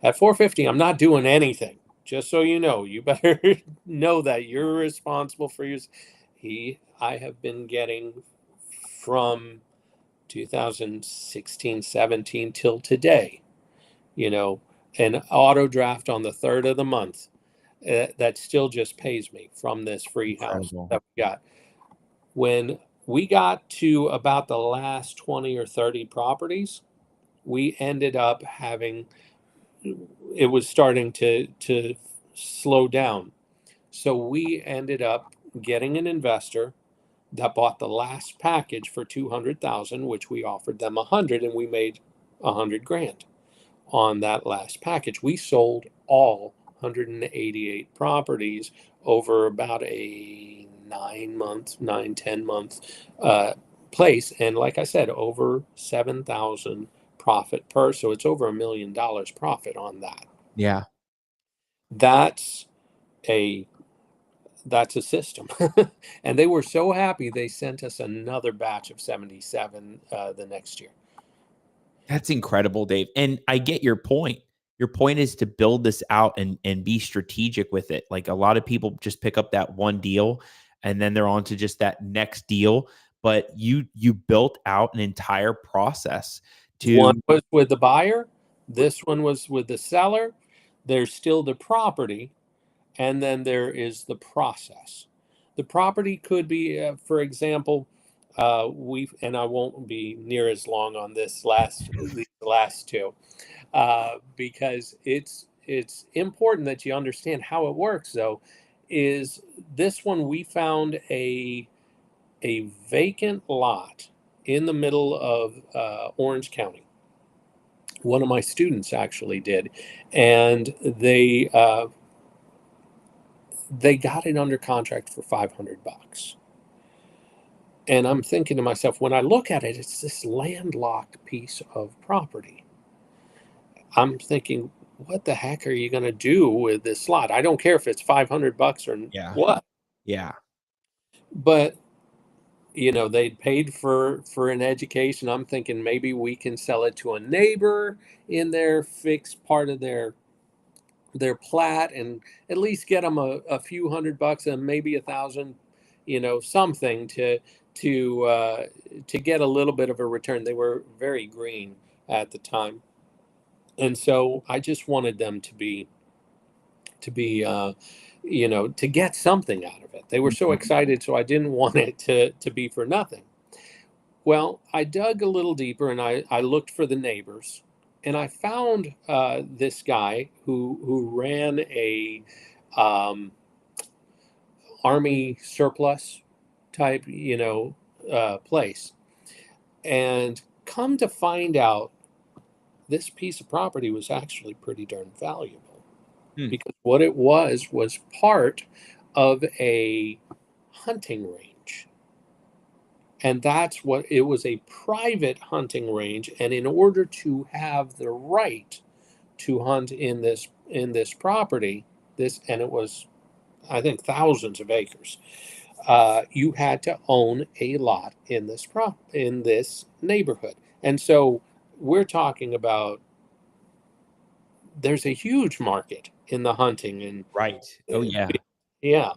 at $450, I'm not doing anything. Just so you know, you better know that you're responsible for yours. I have been getting from 2016, 17 till today, an auto draft on the 3rd of the month that still just pays me from this free house that we got. When we got to about the last 20 or 30 properties, we ended up having, it was starting to slow down. So we ended up getting an investor that bought the last package for $200,000, which we offered them $100,000, and we made $100,000 on that last package. We sold all 188 properties over about a 10 month place. And like I said, over 7,000 profit per. So it's over $1 million profit on that. Yeah. That's a system. And they were so happy they sent us another batch of 77 the next year. That's incredible, Dave. And I get your point. Your point is to build this out and be strategic with it. Like a lot of people just pick up that one deal and then they're on to just that next deal. But you built out an entire process. One was with the buyer. This one was with the seller. There's still the property. And then there is the process. The property could be, for example, and I won't be near as long on these last two, because it's important that you understand how it works. Though, is this one we found a vacant lot in the middle of Orange County. One of my students actually did, and they got it under contract for $500. And I'm thinking to myself, when I look at it, it's this landlocked piece of property. I'm thinking, what the heck are you going to do with this lot? I don't care if it's $500 or what. Yeah. But, they'd paid for an education. I'm thinking maybe we can sell it to a neighbor in there, fix part of their plat, and at least get them a few $100 and maybe $1,000, something to get a little bit of a return. They were very green at the time. And so I just wanted them to get something out of it. They were so excited, so I didn't want it to be for nothing. Well, I dug a little deeper and I looked for the neighbors, and I found this guy who ran a Army surplus type, place. And come to find out, this piece of property was actually pretty darn valuable, because what it was part of a hunting range. And that's what it was, a private hunting range. And in order to have the right to hunt in this property, and it was, I think, thousands of acres, you had to own a lot in this neighborhood. And so we're talking about, there's a huge market in the hunting, and Right. Oh yeah. yeah,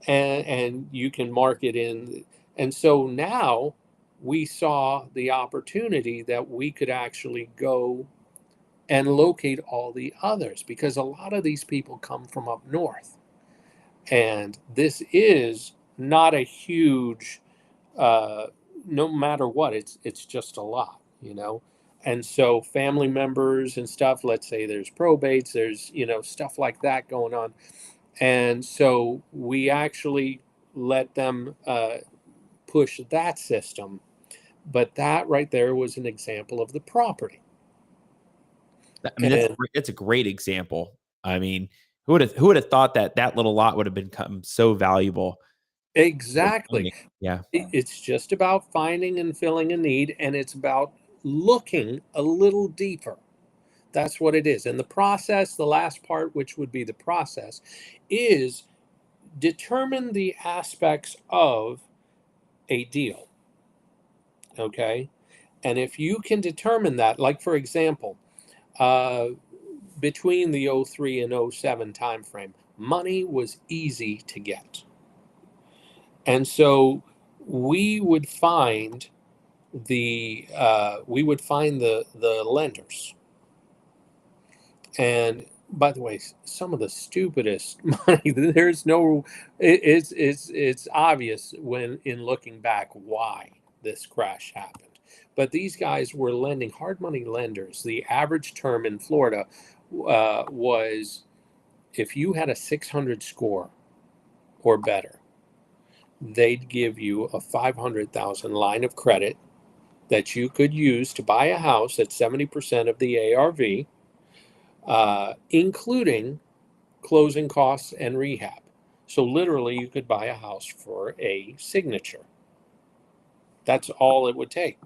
and you can market in. And so now we saw the opportunity that we could actually go and locate all the others, because a lot of these people come from up north, and this is not a huge, no matter what, it's just a lot, and so family members and stuff, let's say there's probates, there's stuff like that going on. And so we actually let them push that system. But that right there was an example of the property. I mean, that's a great example. I mean, who would have thought that little lot would have become so valuable? Exactly. Yeah. It's just about finding and filling a need, and it's about looking a little deeper. That's what it is. And the process, the last part, which would be the process, is determine the aspects of a deal. Okay. And if you can determine that, like, for example, between the 03 and 07 timeframe, money was easy to get. And so we would find the lenders. And by the way, some of the stupidest money, there's no, it's obvious when in looking back why this crash happened. But these guys were lending, hard money lenders. The average term in Florida was, if you had a 600 score or better, they'd give you a $500,000 line of credit that you could use to buy a house at 70% of the ARV, including closing costs and rehab. So literally you could buy a house for a signature. That's all it would take.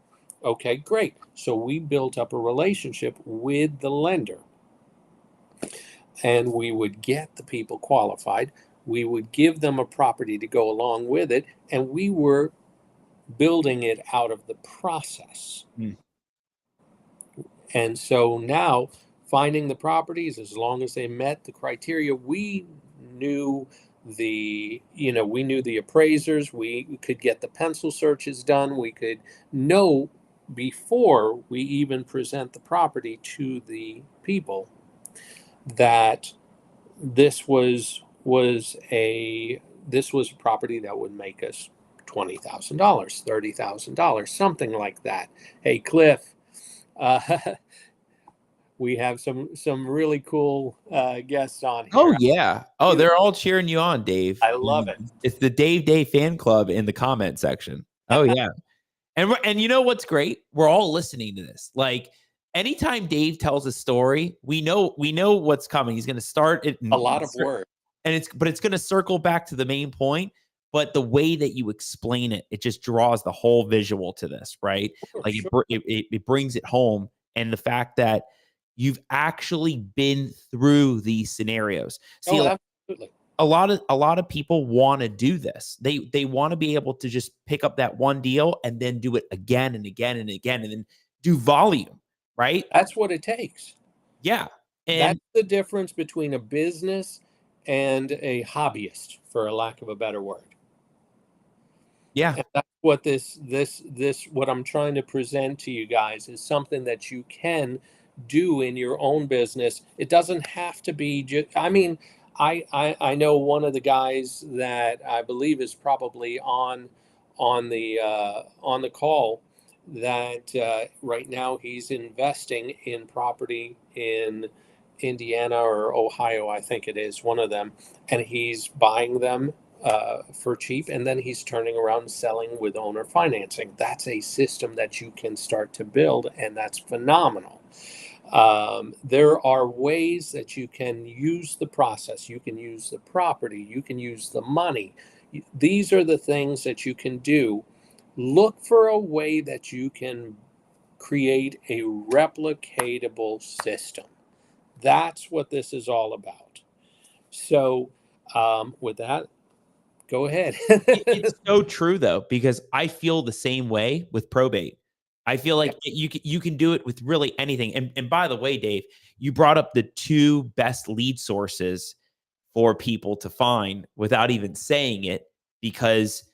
Okay, great. So we built up a relationship with the lender, and we would get the people qualified. We would give them a property to go along with it, and we were building it out of the process. And so now, finding the properties, as long as they met the criteria, we knew the appraisers, we could get the pencil searches done, we could know before we even present the property to the people that this was a property that would make us $20,000, $30,000, something like that. Hey, Cliff, we have some really cool guests on here. Oh yeah. Oh, they're all cheering you on, Dave. I love it. It's the Dave Dey fan club in the comment section. Oh yeah. And you know what's great? We're all listening to this. Like, anytime Dave tells a story, we know what's coming. He's going to start it. A lot of work. And it's going to circle back to the main point. But the way that you explain it, it just draws the whole visual to this, right? Like it brings it home. And the fact that you've actually been through these scenarios. See, absolutely. A lot of people want to do this. They want to be able to just pick up that one deal and then do it again and again and again, and then do volume, right? That's what it takes. Yeah. And that's the difference between a business and a hobbyist, for a lack of a better word. Yeah. And that's what what I'm trying to present to you guys is something that you can do in your own business. It doesn't have to be just, I mean, I know one of the guys that I believe is probably on the call that right now he's investing in property in Indiana or Ohio, I think it is, one of them, and he's buying them for cheap, and then he's turning around and selling with owner financing. That's a system that you can start to build, and that's phenomenal. There are ways that you can use the process. You can use the property. You can use the money. These are the things that you can do. Look for a way that you can create a replicatable system. That's what this is all about. So with that, go ahead. It's so true, though, because I feel the same way with probate. I feel like you can do it with really anything. And by the way, Dave, you brought up the two best lead sources for people to find without even saying it, because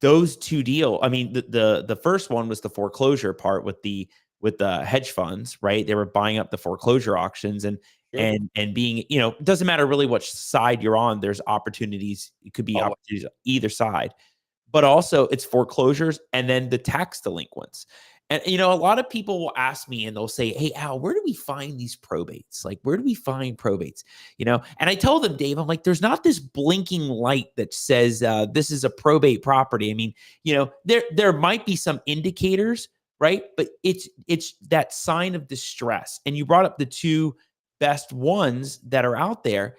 those two I mean, the first one was the foreclosure part with the hedge funds, right? They were buying up the foreclosure auctions and being, you know, it doesn't matter really which side you're on. There's opportunities. It could be opportunities either side, but also it's foreclosures and then the tax delinquents. And, you know, a lot of people will ask me and they'll say, hey, Al, where do we find these probates? Like, where do we find probates? You know, and I tell them, Dave, I'm like, there's not this blinking light that says this is a probate property. I mean, you know, there might be some indicators, right? But it's that sign of distress. And you brought up the two best ones that are out there,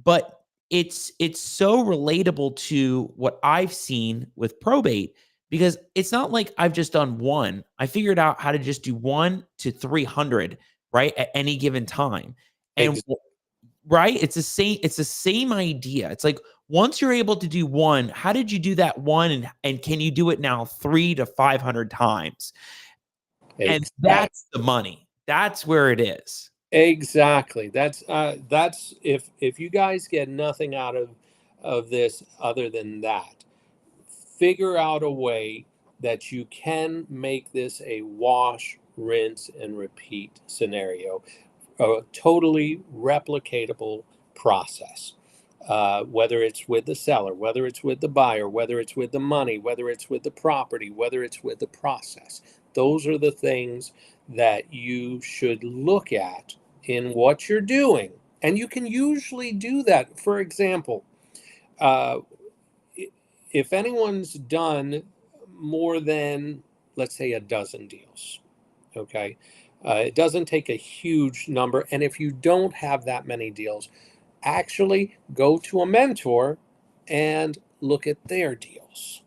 but it's so relatable to what I've seen with probate, because it's not like I've just done one. I figured out how to just do 1 to 300, right, at any given time. And right, it's the same idea. It's like, once you're able to do one, how did you do that one, and can you do it now 300 to 500 times? And that's the money. That's where it is. Exactly. That's if you guys get nothing out of this other than that, figure out a way that you can make this a wash, rinse, and repeat scenario, a totally replicatable process. Whether it's with the seller, whether it's with the buyer, whether it's with the money, whether it's with the property, whether it's with the process. Those are the things that you should look at in what you're doing. And you can usually do that. For example, if anyone's done more than, let's say, a dozen deals, okay, it doesn't take a huge number. And if you don't have that many deals, actually go to a mentor and look at their deals.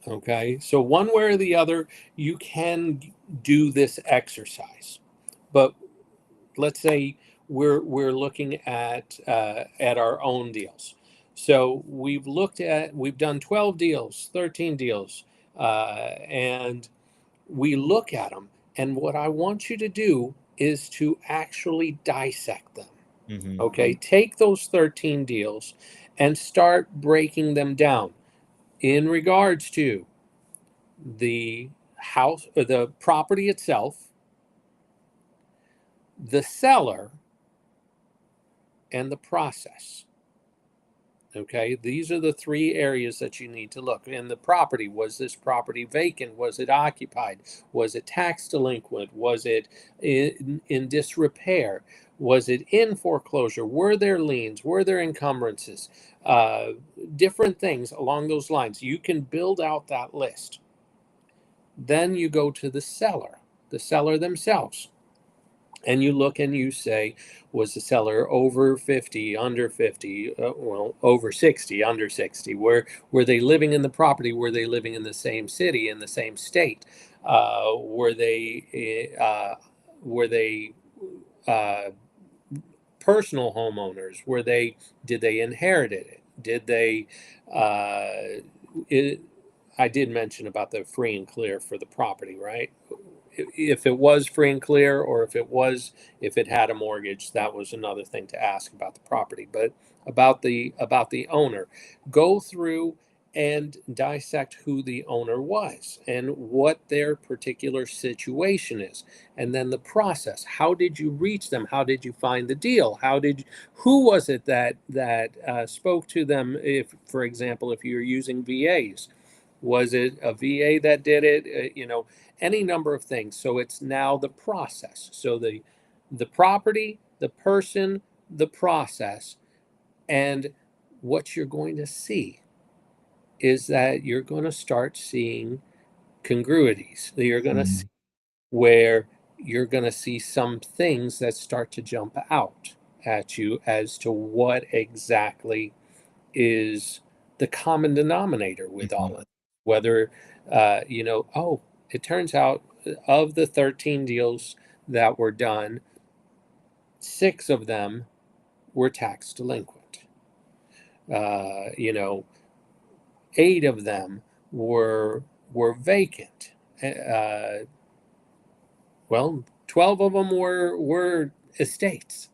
Okay, so one way or the other, you can do this exercise. But let's say we're looking at our own deals. So we've done 12 deals, 13 deals, and we look at them. And what I want you to do is to actually dissect them. Mm-hmm. Okay, take those 13 deals and start breaking them down in regards to the house, or the property itself, the seller, and the process. Okay, these are the three areas that you need to look. In the property, was this property vacant? Was it occupied? Was it tax delinquent? Was it in disrepair? Was it in foreclosure? Were there liens? Were there encumbrances? Different things along those lines. You can build out that list. Then you go to the seller themselves. And you look and you say, was the seller over 50, under 50, over 60, under 60? Were they living in the property? Were they living in the same city, in the same state? Were they personal homeowners? Did they inherit it? Did they? I did mention about the free and clear for the property, right? If it was free and clear, or if it had a mortgage, that was another thing to ask about the property. But about the owner, go through and dissect who the owner was and what their particular situation is, and then the process. How did you reach them? How did you find the deal? Who was it that spoke to them? If, for example, if you're using VAs, was it a VA that did it? Any number of things. So it's now the process. So the property, the person, the process, and what you're going to see is that you're going to start seeing congruities. You're going to see where you're going to see some things that start to jump out at you as to what exactly is the common denominator with all of it. Whether, it turns out of the 13 deals that were done, 6 of them were tax delinquent. 8 of them were vacant. 12 of them were estates.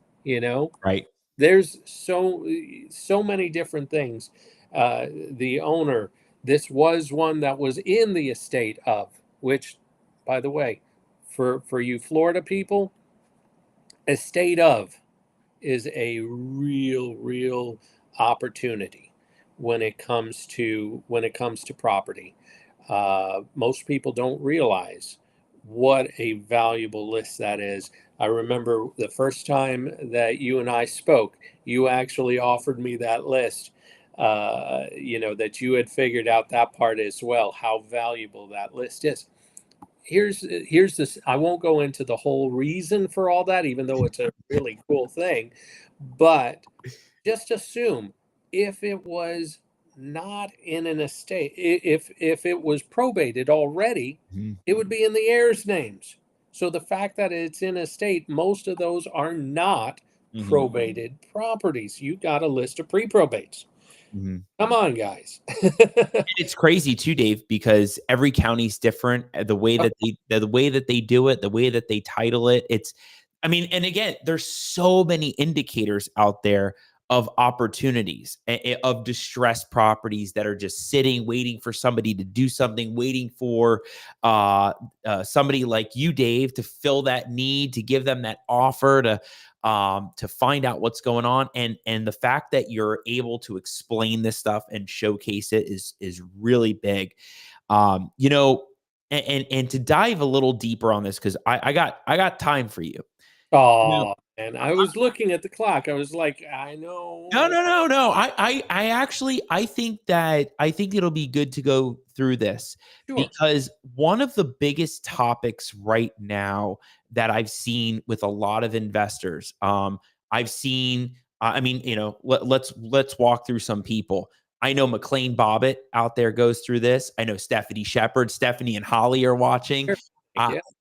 Right. There's so many different things. The owner, this was one that was in the estate of, which, by the way, for you Florida people, estate of is a real opportunity when it comes to property. Most people don't realize what a valuable list that is. I remember the first time that you and I spoke, you actually offered me that list, that you had figured out that part as well, how valuable that list is. Here's this. I won't go into the whole reason for all that, even though it's a really cool thing, but just assume if it was not in an estate, if it was probated already, it would be in the heirs' names. So the fact that it's in a state, most of those are not probated properties. You got a list of pre-probates. Come on, guys. It's crazy too, Dave, because every county's different. The way that they do it, the way that they title it. And again, there's so many indicators out there of opportunities, of distressed properties that are just sitting, waiting for somebody to do something, waiting for somebody like you, Dave, to fill that need, to give them that offer, to find out what's going on. And the fact that you're able to explain this stuff and showcase it is really big. And to dive a little deeper on this, because I got time for you. Oh, and I was looking at the clock. I was like, I know. No. I think it'll be good to go through this, because one of the biggest topics right now that I've seen with a lot of investors, let's walk through some people. I know McLean Bobbitt out there goes through this. I know Stephanie Shepard, Stephanie and Holly are watching.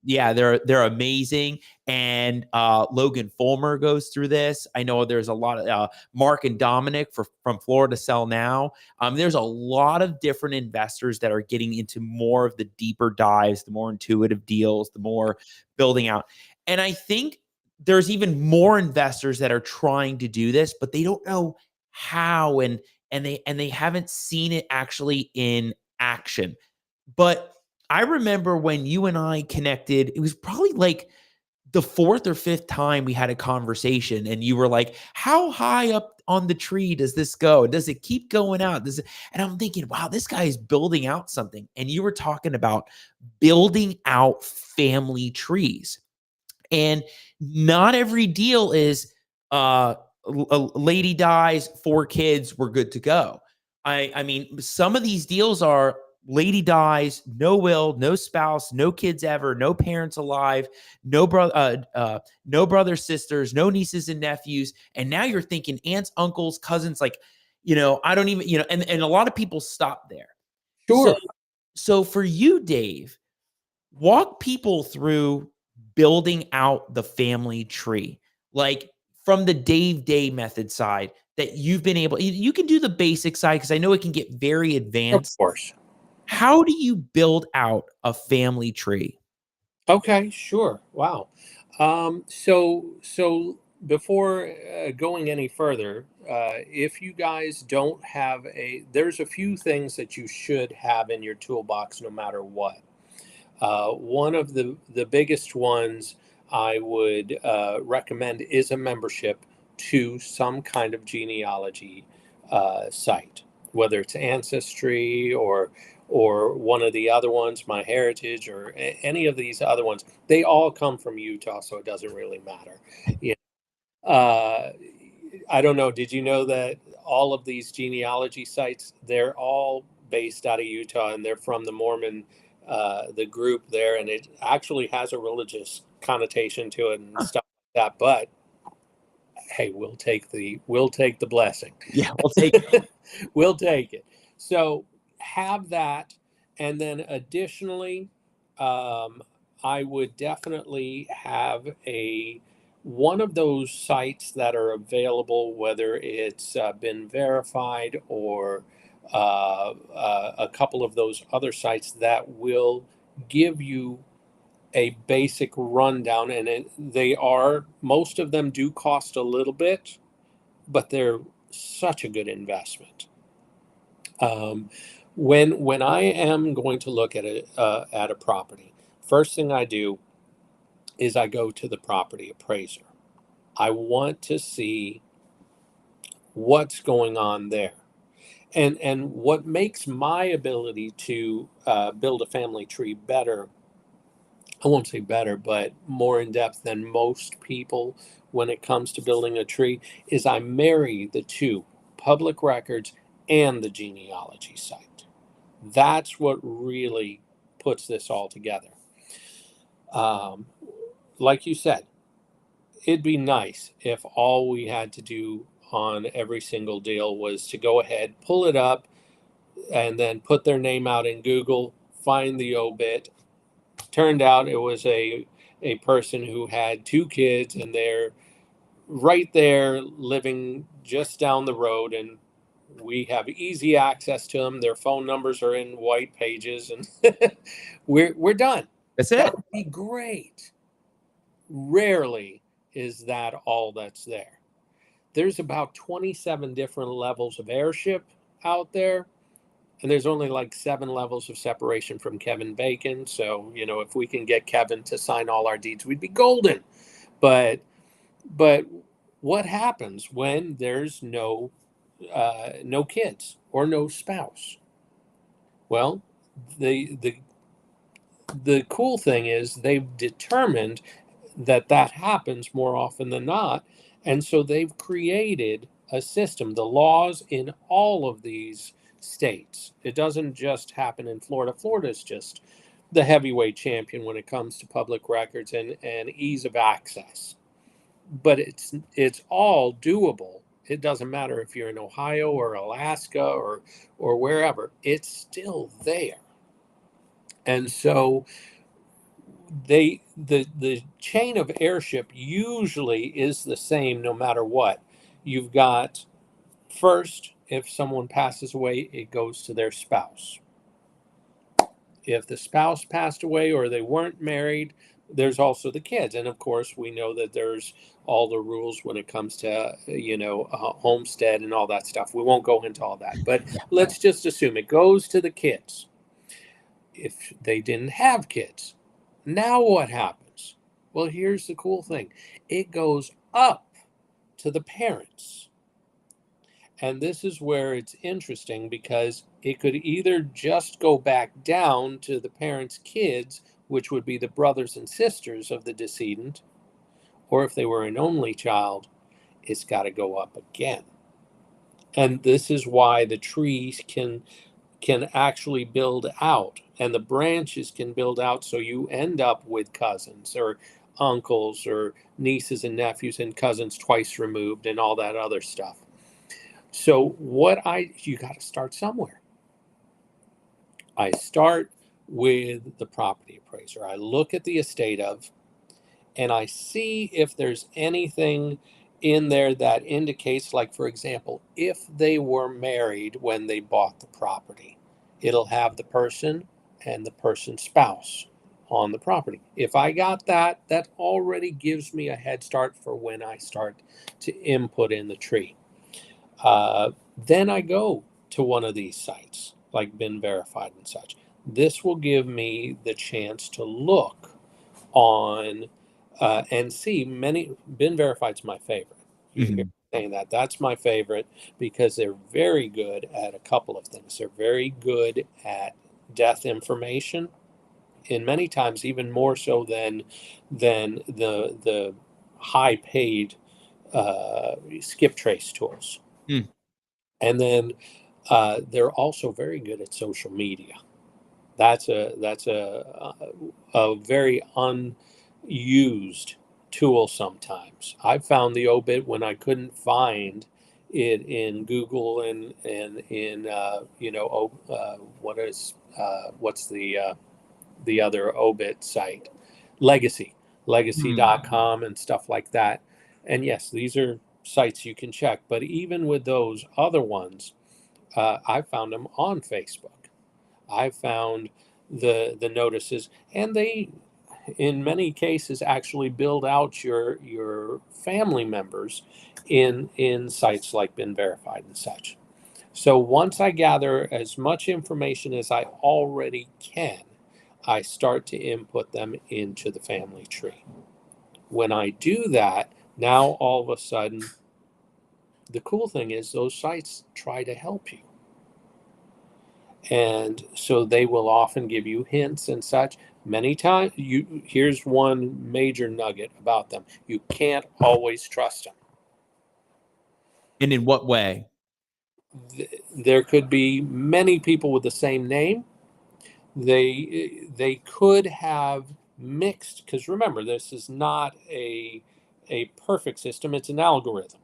They're amazing. And Logan Fulmer goes through this. I know there's a lot of Mark and Dominic from Florida Sell Now. There's a lot of different investors that are getting into more of the deeper dives, the more intuitive deals, the more building out. And I think there's even more investors that are trying to do this, but they don't know how, and they haven't seen it actually in action. But I remember when you and I connected, it was probably like the 4th or 5th time we had a conversation, and you were like, how high up on the tree does this go? Does it keep going out? And I'm thinking, wow, this guy is building out something. And you were talking about building out family trees. And not every deal is a lady dies, 4 kids, we're good to go. I mean, some of these deals are lady dies, no will, no spouse, no kids ever, no parents alive, no brothers, sisters, no nieces and nephews. And now you're thinking aunts, uncles, cousins, I don't even, and a lot of people stop there. Sure. So for you, Dave, walk people through building out the family tree, like from the Dave Dey method side that you've been able, you can do the basic side, because I know it can get very advanced. Of course. How do you build out a family tree? Okay, sure. Wow. So before going any further, if you guys don't have there's a few things that you should have in your toolbox no matter what. One of the biggest ones I would recommend is a membership to some kind of genealogy site, whether it's Ancestry or one of the other ones, MyHeritage, or any of these other ones. They all come from Utah, so it doesn't really matter. I don't know. Did you know that all of these genealogy sites, they're all based out of Utah, and they're from the Mormon, the group there, and it actually has a religious connotation to it and stuff like that. But hey, we'll take the blessing. Yeah, we'll take it. We'll take it. So have that, and then additionally, I would definitely have one of those sites that are available, whether it's been verified or a couple of those other sites that will give you a basic rundown. And most of them do cost a little bit, but they're such a good investment. When I am going to look at a property, first thing I do is I go to the property appraiser. I want to see what's going on there. And what makes my ability to build a family tree better, I won't say better, but more in depth than most people when it comes to building a tree, is I marry the two, public records and the genealogy site. That's what really puts this all together. Like you said, it'd be nice if all we had to do on every single deal was to go ahead, pull it up, and then put their name out in Google, find the obit. Turned out it was a person who had 2 kids, and they're right there living just down the road, and we have easy access to them. Their phone numbers are in white pages, and we're done. That's it. That would be great. Rarely is that all that's there. There's about 27 different levels of heirship out there, and there's only like 7 levels of separation from Kevin Bacon. So, if we can get Kevin to sign all our deeds, we'd be golden. But what happens when there's no kids or no spouse? Well, the cool thing is they've determined that happens more often than not. And so they've created a system, the laws in all of these states. It doesn't just happen in Florida. Florida is just the heavyweight champion when it comes to public records and ease of access. But it's all doable. It doesn't matter if you're in Ohio or Alaska or wherever. It's still there. And so the chain of heirship usually is the same no matter what. You've got, first, if someone passes away, it goes to their spouse. If the spouse passed away or they weren't married, there's also the kids. And of course, we know that there's all the rules when it comes to, homestead and all that stuff. We won't go into all that, but let's just assume it goes to the kids. If they didn't have kids, now what happens? Well, here's the cool thing. It goes up to the parents. And this is where it's interesting, because it could either just go back down to the parents' kids, which would be the brothers and sisters of the decedent, or if they were an only child, it's got to go up again. And this is why the trees can actually build out, and the branches can build out, so you end up with cousins or uncles or nieces and nephews and cousins twice removed and all that other stuff. So you got to start somewhere. I start with the property appraiser. I look at the estate of, and I see if there's anything in there that indicates, like, for example, if they were married when they bought the property, it'll have the person and the person's spouse on the property. If I got that, that already gives me a head start for when I start to input in the tree. Then I go to one of these sites, like Been Verified and such. This will give me the chance to look on and see many. Been Verified's my favorite. You hear me saying that. That's my favorite because they're very good at a couple of things. They're very good at death information, and many times even more so than the high paid skip trace tools. And then they're also very good at social media. That's a very unused tool sometimes. I found the obit when I couldn't find it in Google and in what's the other obit site, legacy.com and stuff like that. And yes, these are sites you can check, but even with those other ones, I found them on Facebook. I found the notices, and they, in many cases, actually build out your family members in sites like Been Verified and such. So once I gather as much information as I already can, I start to input them into the family tree. When I do that, now all of a sudden, the cool thing is those sites try to help you. And so they will often give you hints and such. Many times, here's one major nugget about them. You can't always trust them. And in what way? There could be many people with the same name. They could have mixed, because remember, this is not a perfect system. It's an algorithm.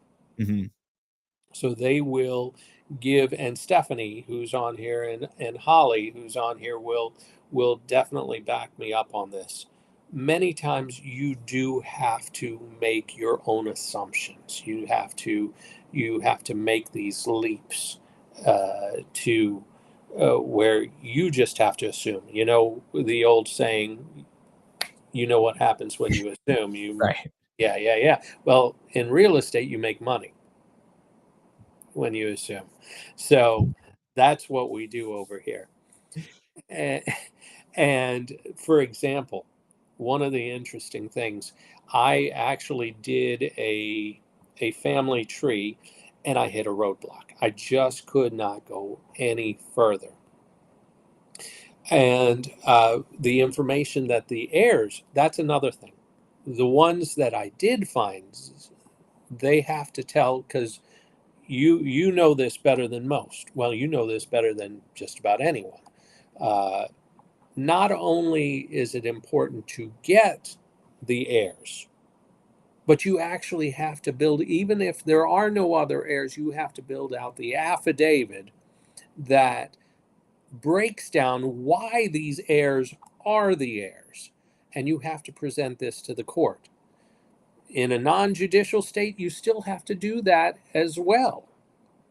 So they will give, and Stephanie, who's on here, and Holly, who's on here, will definitely back me up on this. Many times you do have to make your own assumptions. You have to make these leaps to where you just have to assume. You know, the old saying, you know what happens when you assume. Right. Yeah. Well, in real estate, you make money when you assume. So that's what we do over here. And for example, one of the interesting things, I actually did a family tree and I hit a roadblock. I just could not go any further. And the information that the heirs, that's another thing. The ones that I did find, they have to tell, because you know this better than most. Well, you know this better than just about anyone. Not only is it important to get the heirs, but you actually have to build, even if there are no other heirs, you have to build out the affidavit that breaks down why these heirs are the heirs. And you have to present this to the court. In a non-judicial state, you still have to do that as well.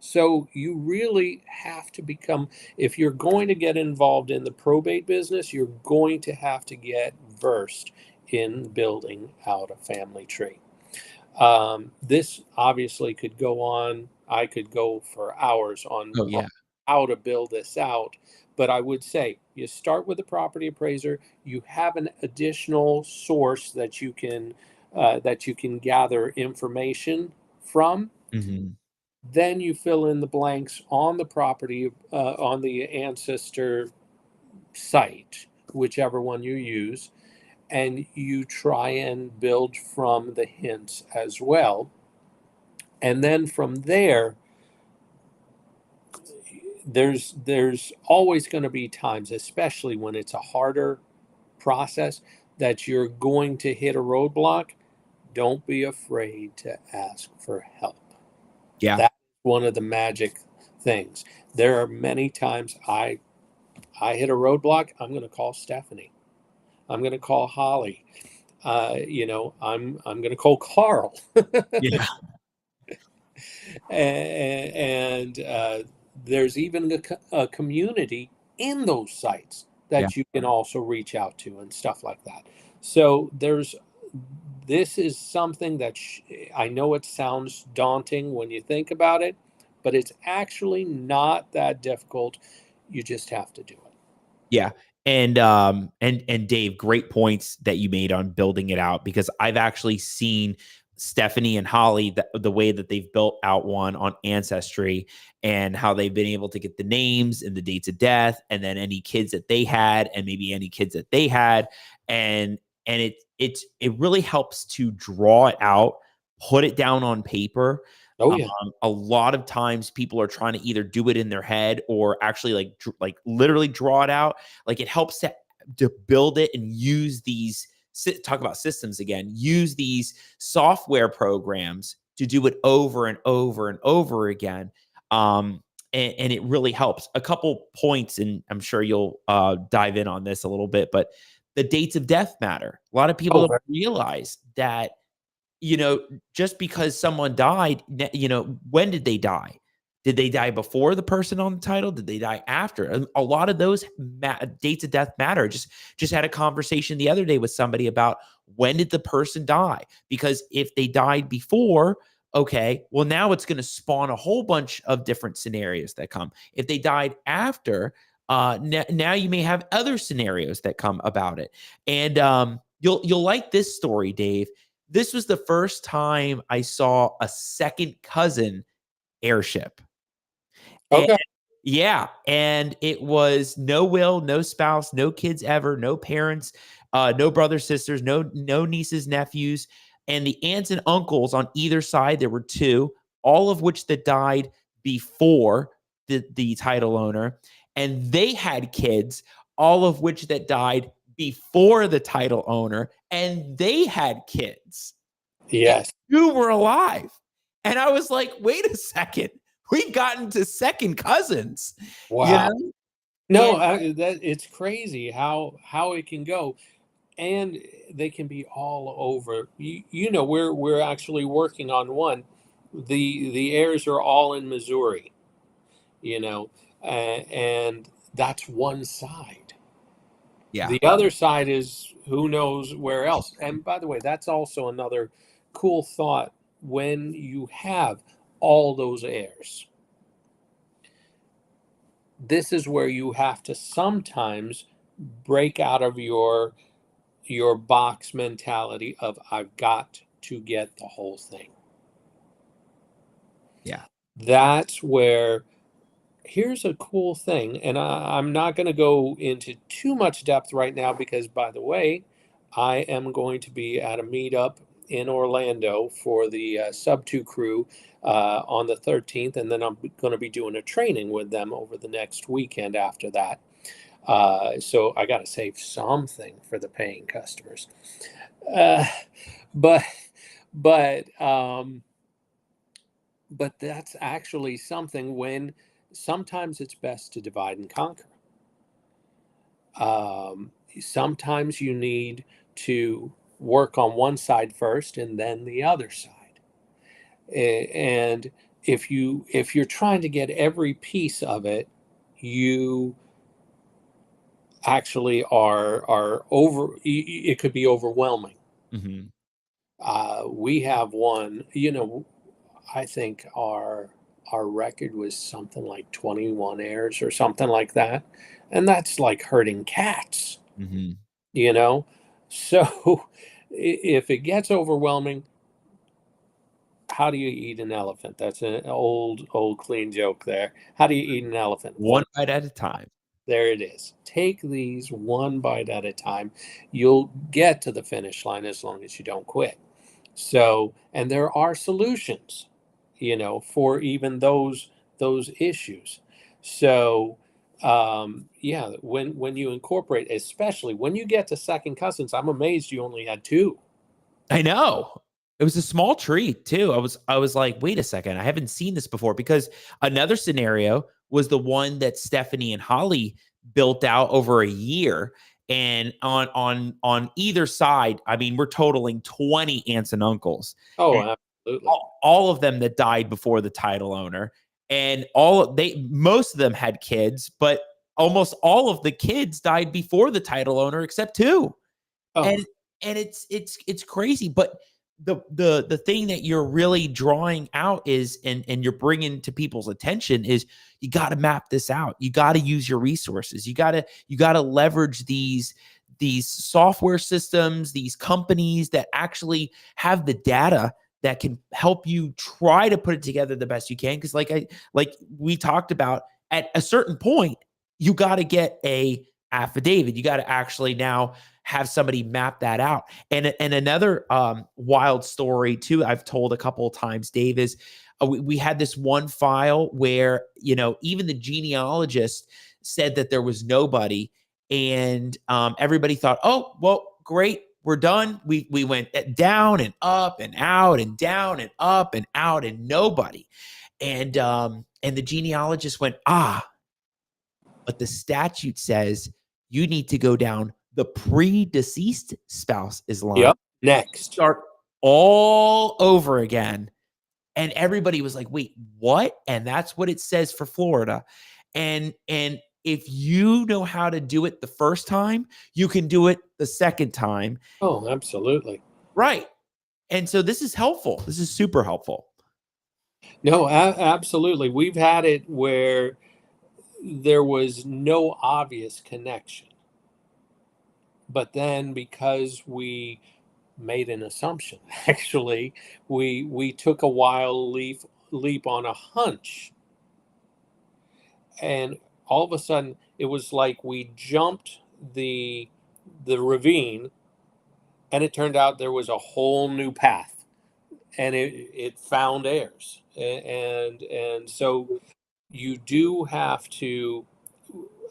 So you really have to become, if you're going to get involved in the probate business, you're going to have to get versed in building out a family tree. This obviously could go on. I could go for hours on how to build this out. But I would say you start with a property appraiser. You have an additional source that you can gather information from. Then you fill in the blanks on the property, on the ancestor site, whichever one you use, and you try and build from the hints as well. And then from there, there's always going to be times, especially when it's a harder process, that you're going to hit a roadblock. Don't be afraid to ask for help. Yeah. That's one of the magic things. There are many times I hit a roadblock. I'm going to call Stephanie. I'm going to call Holly. I'm going to call Carl. Yeah. And there's even a community in those sites that you can also reach out to and stuff like that. So this is something that I know it sounds daunting when you think about it, but it's actually not that difficult. You just have to do it. Yeah. And Dave, great points that you made on building it out, because I've actually seen Stephanie and Holly, the way that they've built out one on Ancestry, and how they've been able to get the names and the dates of death, and then any kids that they had, and maybe any kids that they had. And it really helps to draw it out, put it down on paper. Oh yeah. A lot of times people are trying to either do it in their head or actually like literally draw it out. Like, it helps to build it and use these, talk about systems again, use these software programs to do it over and over and over again. And it really helps. A couple points, and I'm sure you'll dive in on this a little bit, but the dates of death matter. A lot of people don't realize that, just because someone died, when did they die? Did they die before the person on the title? Did they die after? A lot of those dates of death matter. Just had a conversation the other day with somebody about, when did the person die? Because if they died before, okay, well, now it's going to spawn a whole bunch of different scenarios that come. If they died after, now you may have other scenarios that come about it. And you'll like this story, Dave. This was the first time I saw a second cousin airship. Okay. And it was no will, no spouse, no kids ever, no parents, no brothers, sisters, no nieces, nephews, and the aunts and uncles on either side. There were 2, all of which that died before the title owner, and they had kids, all of which that died before the title owner, and they had kids. Yes. Who were alive. And I was like, wait a second. We've gotten to second cousins. Wow. No, it's crazy how it can go. And they can be all over. We're actually working on one. The heirs are all in Missouri, and that's one side. Yeah. The other side is who knows where else. And by the way, that's also another cool thought when you have all those heirs. This is where you have to sometimes break out of your box mentality of, I've got to get the whole thing. Yeah. That's where, here's a cool thing, and I'm not going to go into too much depth right now, because, by the way, I am going to be at a meetup in Orlando for the Sub 2 crew on the 13th, and then I'm going to be doing a training with them over the next weekend after that. So I got to save something for the paying customers. But that's actually something when sometimes it's best to divide and conquer. Sometimes you need to work on one side first and then the other side. And if you're trying to get every piece of it, you actually are over. It could be overwhelming. Mm-hmm. We have one. I think our record was something like 21 heirs or something like that, and that's like herding cats. Mm-hmm. So if it gets overwhelming, how do you eat an elephant? That's an old clean joke there. How do you eat an elephant? One bite at a time. There it is. Take these one bite at a time. You'll get to the finish line as long as you don't quit. So, and there are solutions, for even those issues. So, when you incorporate, especially when you get to second cousins, I'm amazed you only had 2. I know. It was a small tree too. I was like, wait a second, I haven't seen this before, because another scenario was the one that Stephanie and Holly built out over a year. And on either side, I mean, we're totaling 20 aunts and uncles. Oh, absolutely. All of them that died before the title owner. And most of them had kids, but almost all of the kids died before the title owner, except 2. Oh. And it's crazy. But the thing that you're really drawing out is, and you're bringing to people's attention is, you got to map this out. You got to use your resources. You got to leverage these software systems, these companies that actually have the data that can help you try to put it together the best you can. Because like we talked about, at a certain point, you got to get a affidavit. You got to actually now have somebody map that out. And another wild story too, I've told a couple of times, Dave, is we had this one file where, even the genealogist said that there was nobody, and everybody thought, oh, well, great, we're done. We went down and up and out and down and up and out and nobody. And the genealogist went, but the statute says you need to go down the pre-deceased spouse's line. Yep. Next. Start all over again. And everybody was like, wait, what? And that's what it says for Florida. And if you know how to do it the first time, you can do it the second time. Oh, absolutely. Right. And so this is helpful. This is super helpful. No, absolutely. We've had it where there was no obvious connection. But then, because we made an assumption, actually, we took a wild leap on a hunch. And all of a sudden, it was like we jumped the ravine, and it turned out there was a whole new path, and it found heirs. And so you do have to,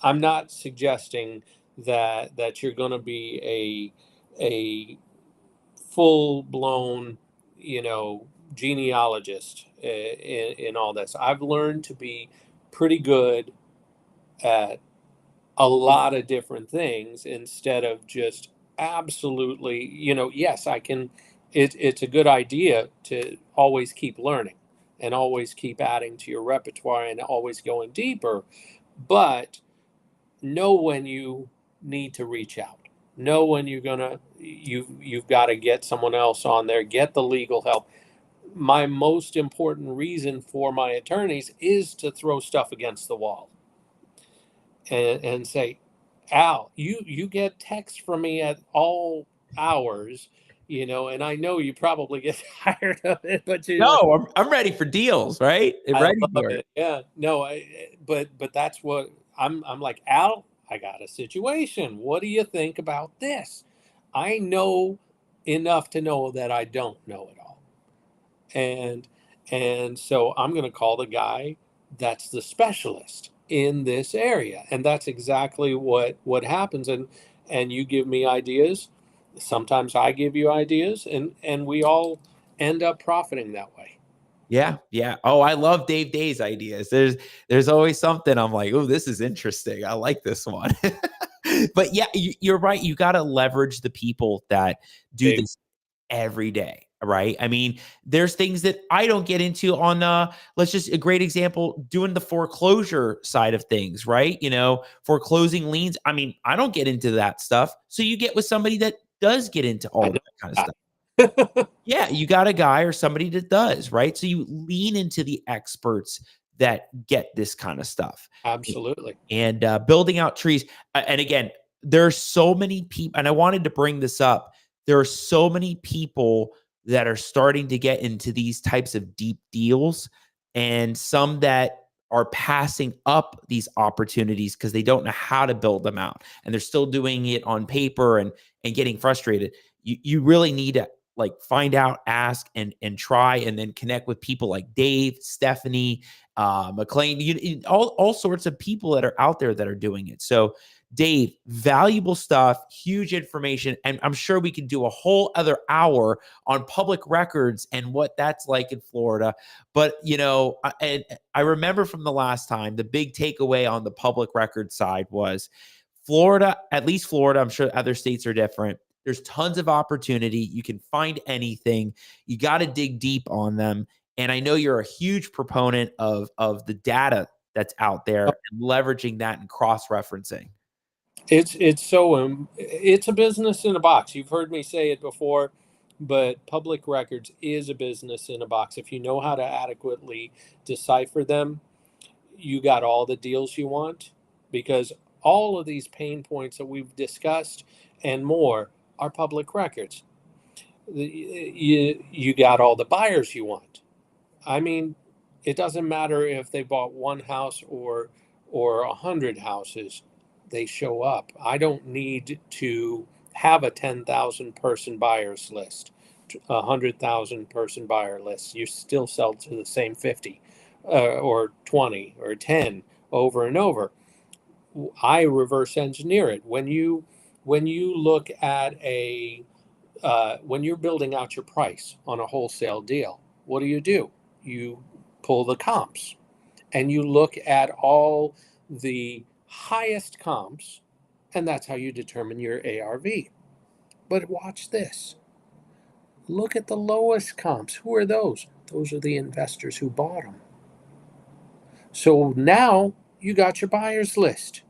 I'm not suggesting that you're going to be a full-blown, genealogist in all this. I've learned to be pretty good at a lot of different things instead of just absolutely, yes, I can. It's a good idea to always keep learning and always keep adding to your repertoire and always going deeper, but know when you need to reach out. Know when you've got to get someone else on there, get the legal help. My most important reason for my attorneys is to throw stuff against the wall and say, Al, you get texts from me at all hours, and I know you probably get tired of it, but no, I'm ready for deals, right? Ready for it. Yeah, no, but that's what I'm like, Al, I got a situation. What do you think about this? I know enough to know that I don't know it all. And so I'm going to call the guy that's the specialist in this area. And that's exactly what happens. And you give me ideas. Sometimes I give you ideas, and we all end up profiting that way. Yeah. Yeah. Oh, I love Dave Dey's ideas. There's always something I'm like, oh, this is interesting. I like this one. But yeah, you're right. You got to leverage the people that do this every day. Right. I mean, there's things that I don't get into on, let's just a great example, doing the foreclosure side of things, right? Foreclosing liens. I mean, I don't get into that stuff. So you get with somebody that does get into all that kind of stuff. Yeah, you got a guy or somebody that does, right? So you lean into the experts that get this kind of stuff. Absolutely. And building out trees. And again, there are so many people, and I wanted to bring this up. There are so many people that are starting to get into these types of deep deals, and some that are passing up these opportunities because they don't know how to build them out, and they're still doing it on paper and getting frustrated. You really need to find out, ask, and try, and then connect with people like Dave, Stephanie, McLean, all sorts of people that are out there that are doing it. So Dave, valuable stuff, huge information. And I'm sure we can do a whole other hour on public records and what that's like in Florida. But, I remember from the last time, the big takeaway on the public record side was Florida, at least Florida, I'm sure other states are different. There's tons of opportunity. You can find anything. You got to dig deep on them. And I know you're a huge proponent of the data that's out there and leveraging that and cross-referencing. It's a business in a box. You've heard me say it before, but public records is a business in a box. If you know how to adequately decipher them, you got all the deals you want, because all of these pain points that we've discussed and more are public records. You got all the buyers you want. I mean, it doesn't matter if they bought one house or 100 houses, they show up. I don't need to have a 10,000 person buyers list, 100,000 person buyer list. You still sell to the same 50 or 20 or 10 over and over. I reverse engineer it. When you look at when you're building out your price on a wholesale deal, what do? You pull the comps and you look at all the highest comps, and that's how you determine your ARV. But watch this. Look at the lowest comps. Who are those? Those are the investors who bought them. So now you got your buyers list,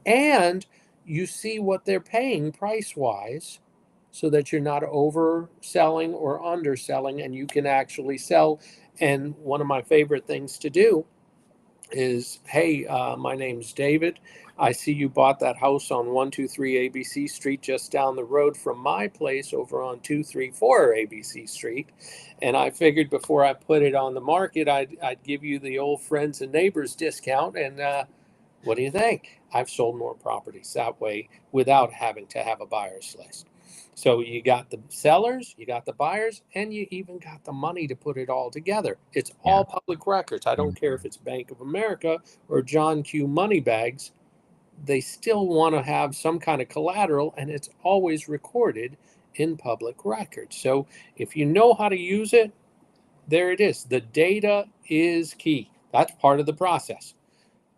and you see what they're paying price-wise, so that you're not overselling or underselling, and you can actually sell. And one of my favorite things to do is, hey, my name's David. I see you bought that house on 123 ABC Street just down the road from my place over on 234 ABC Street. And I figured before I put it on the market, I'd give you the old friends and neighbors discount. And what do you think? I've sold more properties that way without having to have a buyer's list. So you got the sellers, you got the buyers, and you even got the money to put it all together. It's all public records. I don't care if it's Bank of America or John Q. Moneybags. They still want to have some kind of collateral, and it's always recorded in public records. So if you know how to use it, there it is. The data is key. That's part of the process.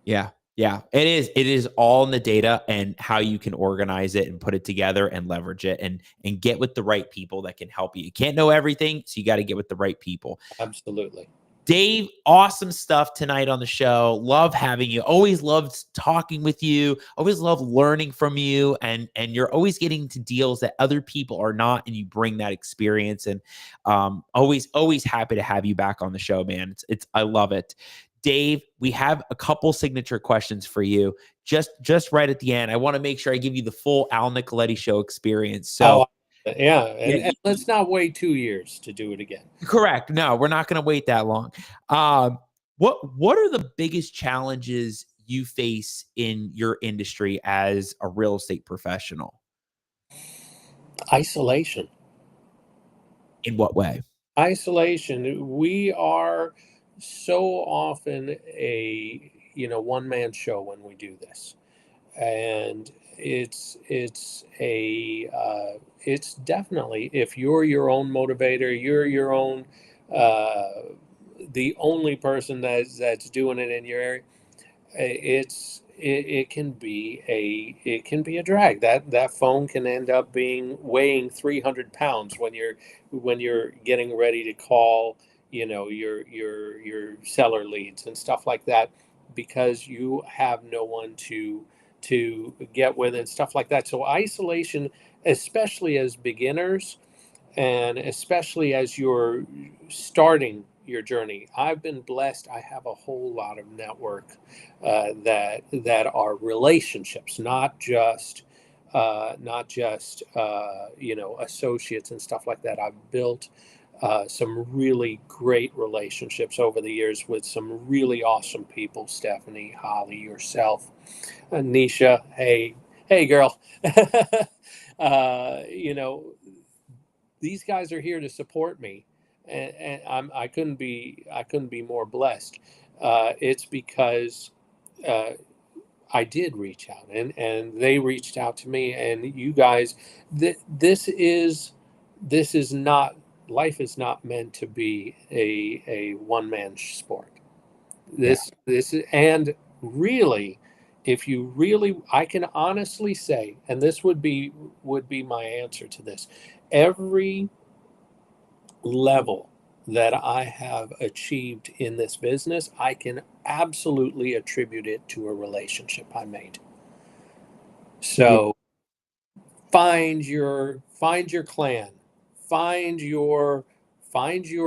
Yeah. Yeah, it is. It is all in the data and how you can organize it and put it together and leverage it and get with the right people that can help you. You can't know everything, so you got to get with the right people. Absolutely. Dave, awesome stuff tonight on the show. Love having you. Always loved talking with you. Always love learning from you. And you're always getting to deals that other people are not, and you bring that experience. And always happy to have you back on the show, man. I love it. Dave, we have a couple signature questions for you. Just right at the end, I want to make sure I give you the full Al Nicoletti Show experience. So, and let's not wait 2 years to do it again. Correct. No, we're not going to wait that long. What are the biggest challenges you face in your industry as a real estate professional? Isolation. In what way? Isolation. We are so often a one-man show when we do this, and it's definitely, if you're your own motivator, you're your own the only person that's doing it in your area, it can be a drag. That phone can end up weighing 300 pounds when you're getting ready to call your seller leads and stuff like that, because you have no one to get with and stuff like that. So isolation, especially as beginners and especially as you're starting your journey. I've been blessed. I have a whole lot of network that are relationships, not just associates and stuff like that. I've built some really great relationships over the years with some really awesome people. Stephanie, Holly, yourself, Nisha. Hey girl. These guys are here to support me, and I couldn't be more blessed. It's because I did reach out, and they reached out to me, and you guys. This is not. Life is not meant to be a one-man sport. This is, and really, if you really, I can honestly say, and this would be my answer to this, every level that I have achieved in this business, I can absolutely attribute it to a relationship I made. So find your clan, find your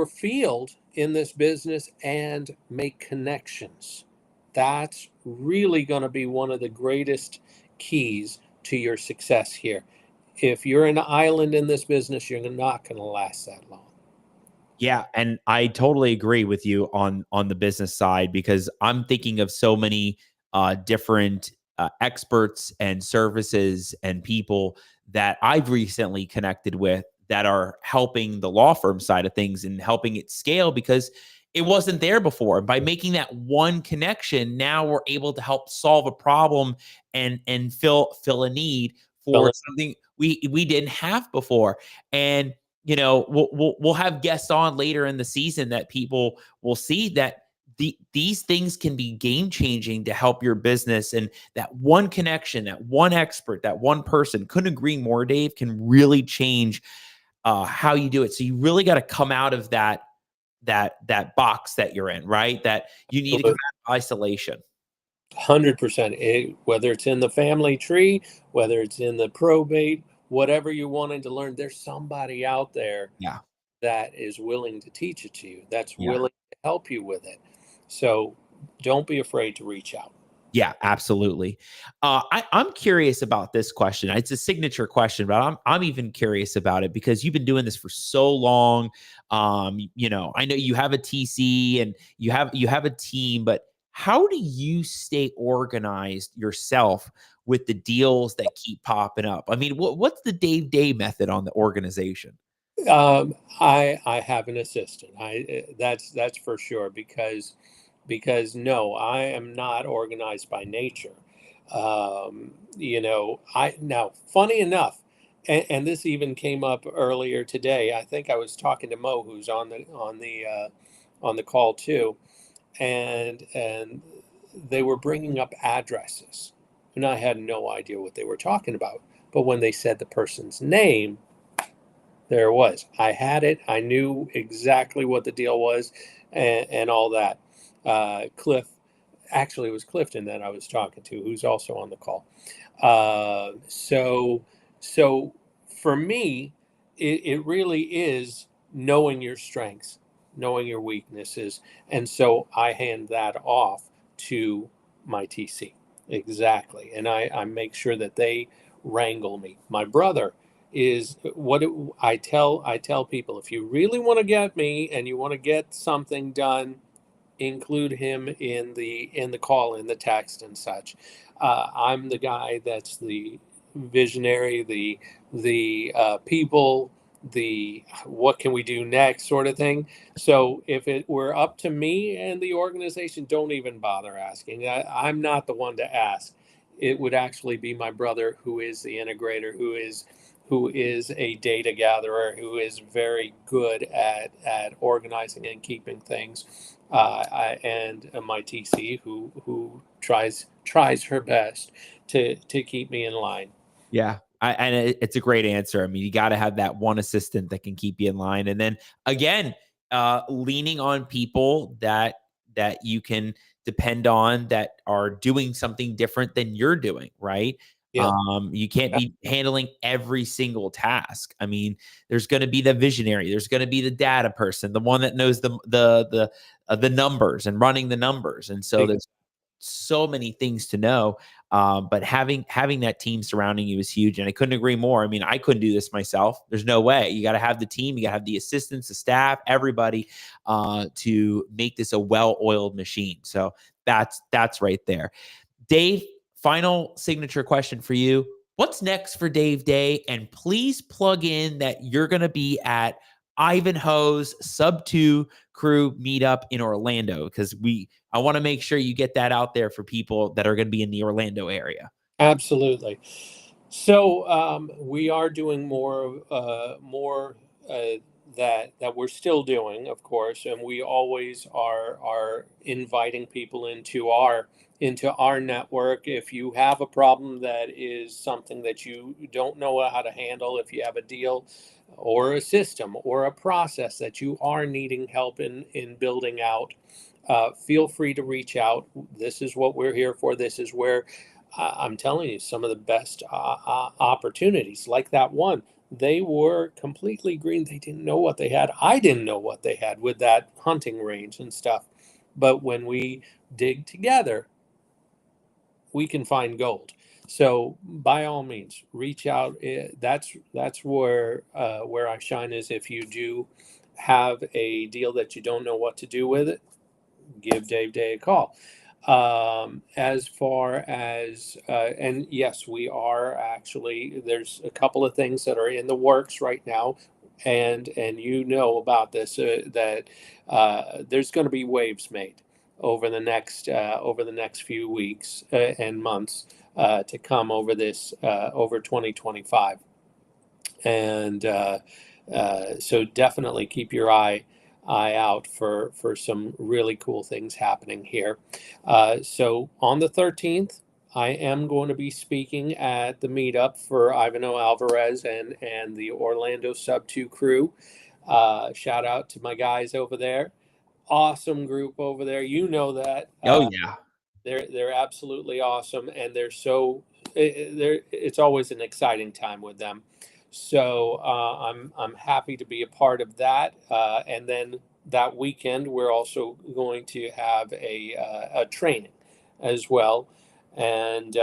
field in this business, and make connections. That's really going to be one of the greatest keys to your success here. If you're an island in this business, you're not going to last that long. Yeah, and I totally agree with you on the business side, because I'm thinking of so many different experts and services and people that I've recently connected with that are helping the law firm side of things and helping it scale, because it wasn't there before. By making that one connection, now we're able to help solve a problem and fill a need for something we didn't have before. And we'll have guests on later in the season that people will see that these things can be game changing to help your business. And that one connection, that one expert, that one person, couldn't agree more, Dave, can really change how you do it. So you really got to come out of that box that you're in, right? That you need to come out of isolation. 100%. Whether it's in the family tree, whether it's in the probate, whatever you're wanting to learn, there's somebody out there that is willing to teach it to you, that's willing to help you with it. So don't be afraid to reach out. Yeah, absolutely. I'm curious about this question. It's a signature question, but I'm even curious about it because you've been doing this for so long. I know you have a TC and you have a team, but how do you stay organized yourself with the deals that keep popping up? I mean, what's the Dave Dey method on the organization? I have an assistant. That's for sure, because no, I am not organized by nature. Now, funny enough, and this even came up earlier today. I think I was talking to Mo, who's on the call too, and they were bringing up addresses, and I had no idea what they were talking about. But when they said the person's name, there it was. I had it. I knew exactly what the deal was, and all that. Cliff, actually, it was Clifton that I was talking to, who's also on the call. So for me, it really is knowing your strengths, knowing your weaknesses, and so I hand that off to my TC. Exactly, and I make sure that they wrangle me. My brother is what I tell people: if you really want to get me and you want to get something done, include him in the call, in the text and such. I'm the guy that's the visionary, the people, the what can we do next sort of thing. So if it were up to me and the organization, don't even bother asking. I'm not the one to ask. It would actually be my brother, who is the integrator, who is a data gatherer, who is very good at organizing and keeping things, and my TC, who tries her best to keep me in line. Yeah, it's a great answer. I mean, you got to have that one assistant that can keep you in line, and then again, leaning on people that you can depend on, that are doing something different than you're doing, right? Yeah. You can't be handling every single task. I mean, there's going to be the visionary, there's going to be the data person, the one that knows the numbers and running the numbers, and so there's so many things to know. But having that team surrounding you is huge, and I couldn't agree more. I mean, I couldn't do this myself. There's no way. You got to have the team, you got to have the assistants, the staff, everybody to make this a well-oiled machine. So that's right there. Dave, final signature question for you. What's next for Dave Dey? And please plug in that you're going to be at Ivanhoe's Sub 2 Crew meetup in Orlando, because I want to make sure you get that out there for people that are going to be in the Orlando area. that we're still doing, of course, and we always are inviting people into our network. If you have a problem that is something that you don't know how to handle, if you have a deal or a system or a process that you are needing help in building out, feel free to reach out. This is what we're here for. This is where I'm telling you, some of the best opportunities, like that one, they were completely green. They didn't know what they had. I didn't know what they had with that hunting range and stuff. But when we dig together, we can find gold. So by all means, reach out. That's where I shine, is if you do have a deal that you don't know what to do with it, give Dave Dey a call. As far as, and yes, we are actually, there's a couple of things that are in the works right now. And you know about this, that there's going to be waves made over the next few weeks and months to come over this, over 2025. And so definitely keep your eye out for some really cool things happening here. So on the 13th, I am going to be speaking at the meetup for Ivano Alvarez and the Orlando Sub 2 crew. Shout out to my guys over there. Awesome group over there. You know that. Oh yeah. They're absolutely awesome, and it's always an exciting time with them. So I'm happy to be a part of that. And then that weekend, we're also going to have a training as well. And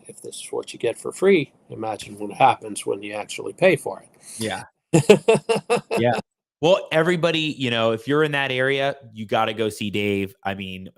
if this is what you get for free, imagine what happens when you actually pay for it. Yeah. Yeah. Well, everybody, if you're in that area, you got to go see Dave. I mean,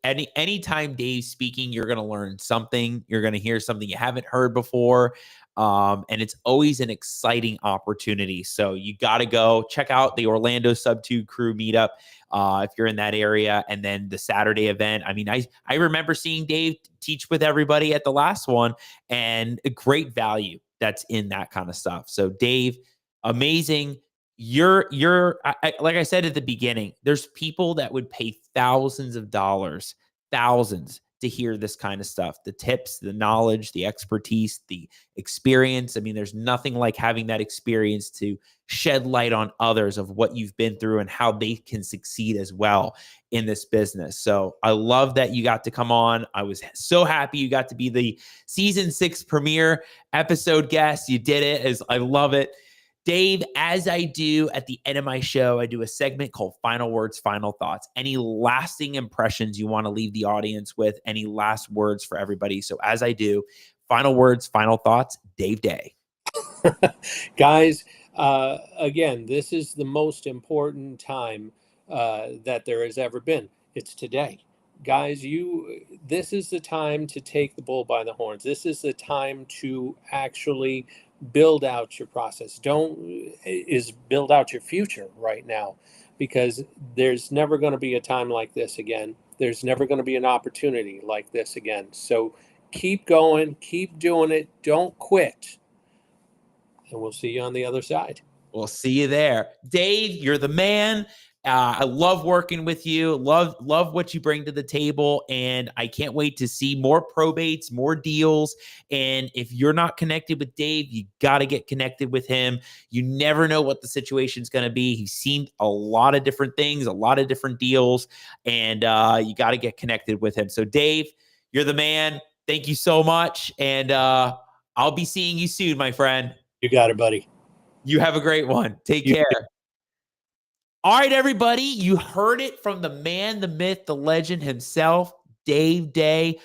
anytime Dave's speaking, you're going to learn something. You're going to hear something you haven't heard before. And it's always an exciting opportunity. So you got to go check out the Orlando Sub 2 crew meetup if you're in that area. And then the Saturday event. I mean, I remember seeing Dave teach with everybody at the last one, and a great value that's in that kind of stuff. So Dave, amazing. Like I said at the beginning, there's people that would pay thousands of dollars, to hear this kind of stuff, the tips, the knowledge, the expertise, the experience. I mean, there's nothing like having that experience to shed light on others of what you've been through and how they can succeed as well in this business. So I love that you got to come on. I was so happy you got to be the season 6 premiere episode guest. You did it. I love it. Dave, as I do at the end of my show, I do a segment called Final Words, Final Thoughts. Any lasting impressions you want to leave the audience with? Any last words for everybody? So as I do, final words, final thoughts, Dave Dey. Guys, again, this is the most important time that there has ever been. It's today. Guys, this is the time to take the bull by the horns. This is the time to actually build out your process. Build out your future right now, because there's never going to be a time like this again. There's never going to be an opportunity like this again. So keep going, keep doing it. Don't quit. And we'll see you on the other side. We'll see you there. Dave, you're the man. I love working with you. Love what you bring to the table. And I can't wait to see more probates, more deals. And if you're not connected with Dave, you got to get connected with him. You never know what the situation's going to be. He's seen a lot of different things, a lot of different deals, and you got to get connected with him. So Dave, you're the man. Thank you so much. And I'll be seeing you soon, my friend. You got it, buddy. You have a great one. Take care. All right, everybody, you heard it from the man, the myth, the legend himself, Dave Dey.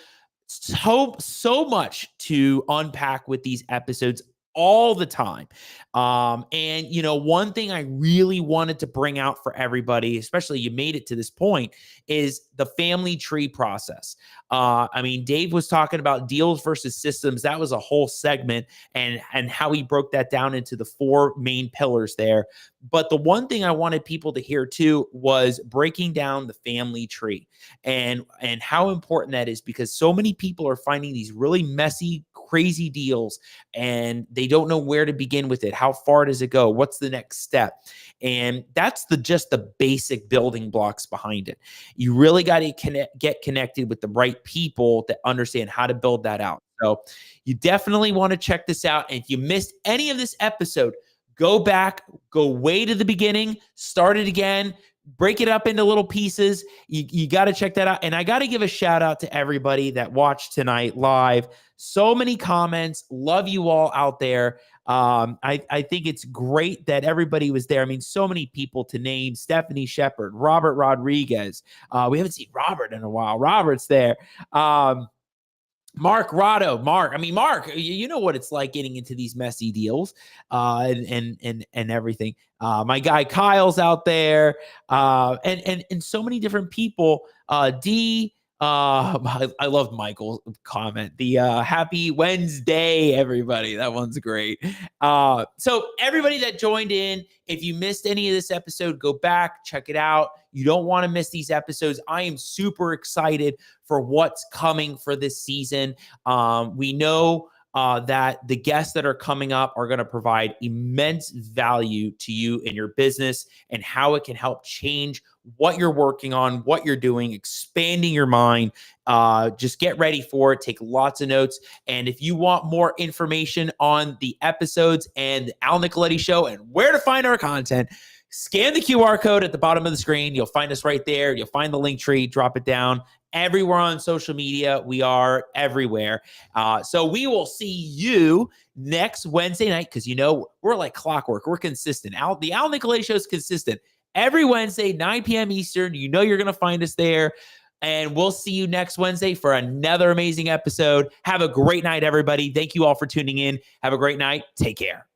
So much to unpack with these episodes all the time. And, one thing I really wanted to bring out for everybody, especially you made it to this point, is the family tree process. Dave was talking about deals versus systems. That was a whole segment, and how he broke that down into the 4 main pillars there. But the one thing I wanted people to hear too was breaking down the family tree and how important that is, because so many people are finding these really messy, crazy deals and they don't know where to begin with it. How far does it go? What's the next step? And that's just the basic building blocks behind it. You really got to get connected with the right people that understand how to build that out. So you definitely want to check this out. And if you missed any of this episode, go back, go way to the beginning, start it again, break it up into little pieces. You got to check that out. And I got to give a shout out to everybody that watched tonight live. So many comments. Love you all out there. I think it's great that everybody was there. I mean, so many people to name: Stephanie Shepard, Robert Rodriguez. We haven't seen Robert in a while. Robert's there. Mark Rotto, Mark. I mean, Mark, you know what it's like getting into these messy deals, and everything. My guy Kyle's out there, and so many different people. I love Michael's comment. The happy Wednesday, everybody. That one's great. So everybody that joined in, if you missed any of this episode, go back, check it out. You don't want to miss these episodes. I am super excited for what's coming for this season. We know that the guests that are coming up are going to provide immense value to you in your business and how it can help change what you're working on, what you're doing, expanding your mind. Just get ready for it. Take lots of notes. And if you want more information on the episodes and the Al Nicoletti Show and where to find our content, scan the QR code at the bottom of the screen. You'll find us right there. You'll find the link tree. Drop it down. Everywhere on social media. We are everywhere. So we will see you next Wednesday night because, you know, we're like clockwork. We're consistent. The Al Nicoletti Show is consistent. Every Wednesday, 9 p.m. Eastern. You know you're going to find us there. And we'll see you next Wednesday for another amazing episode. Have a great night, everybody. Thank you all for tuning in. Have a great night. Take care.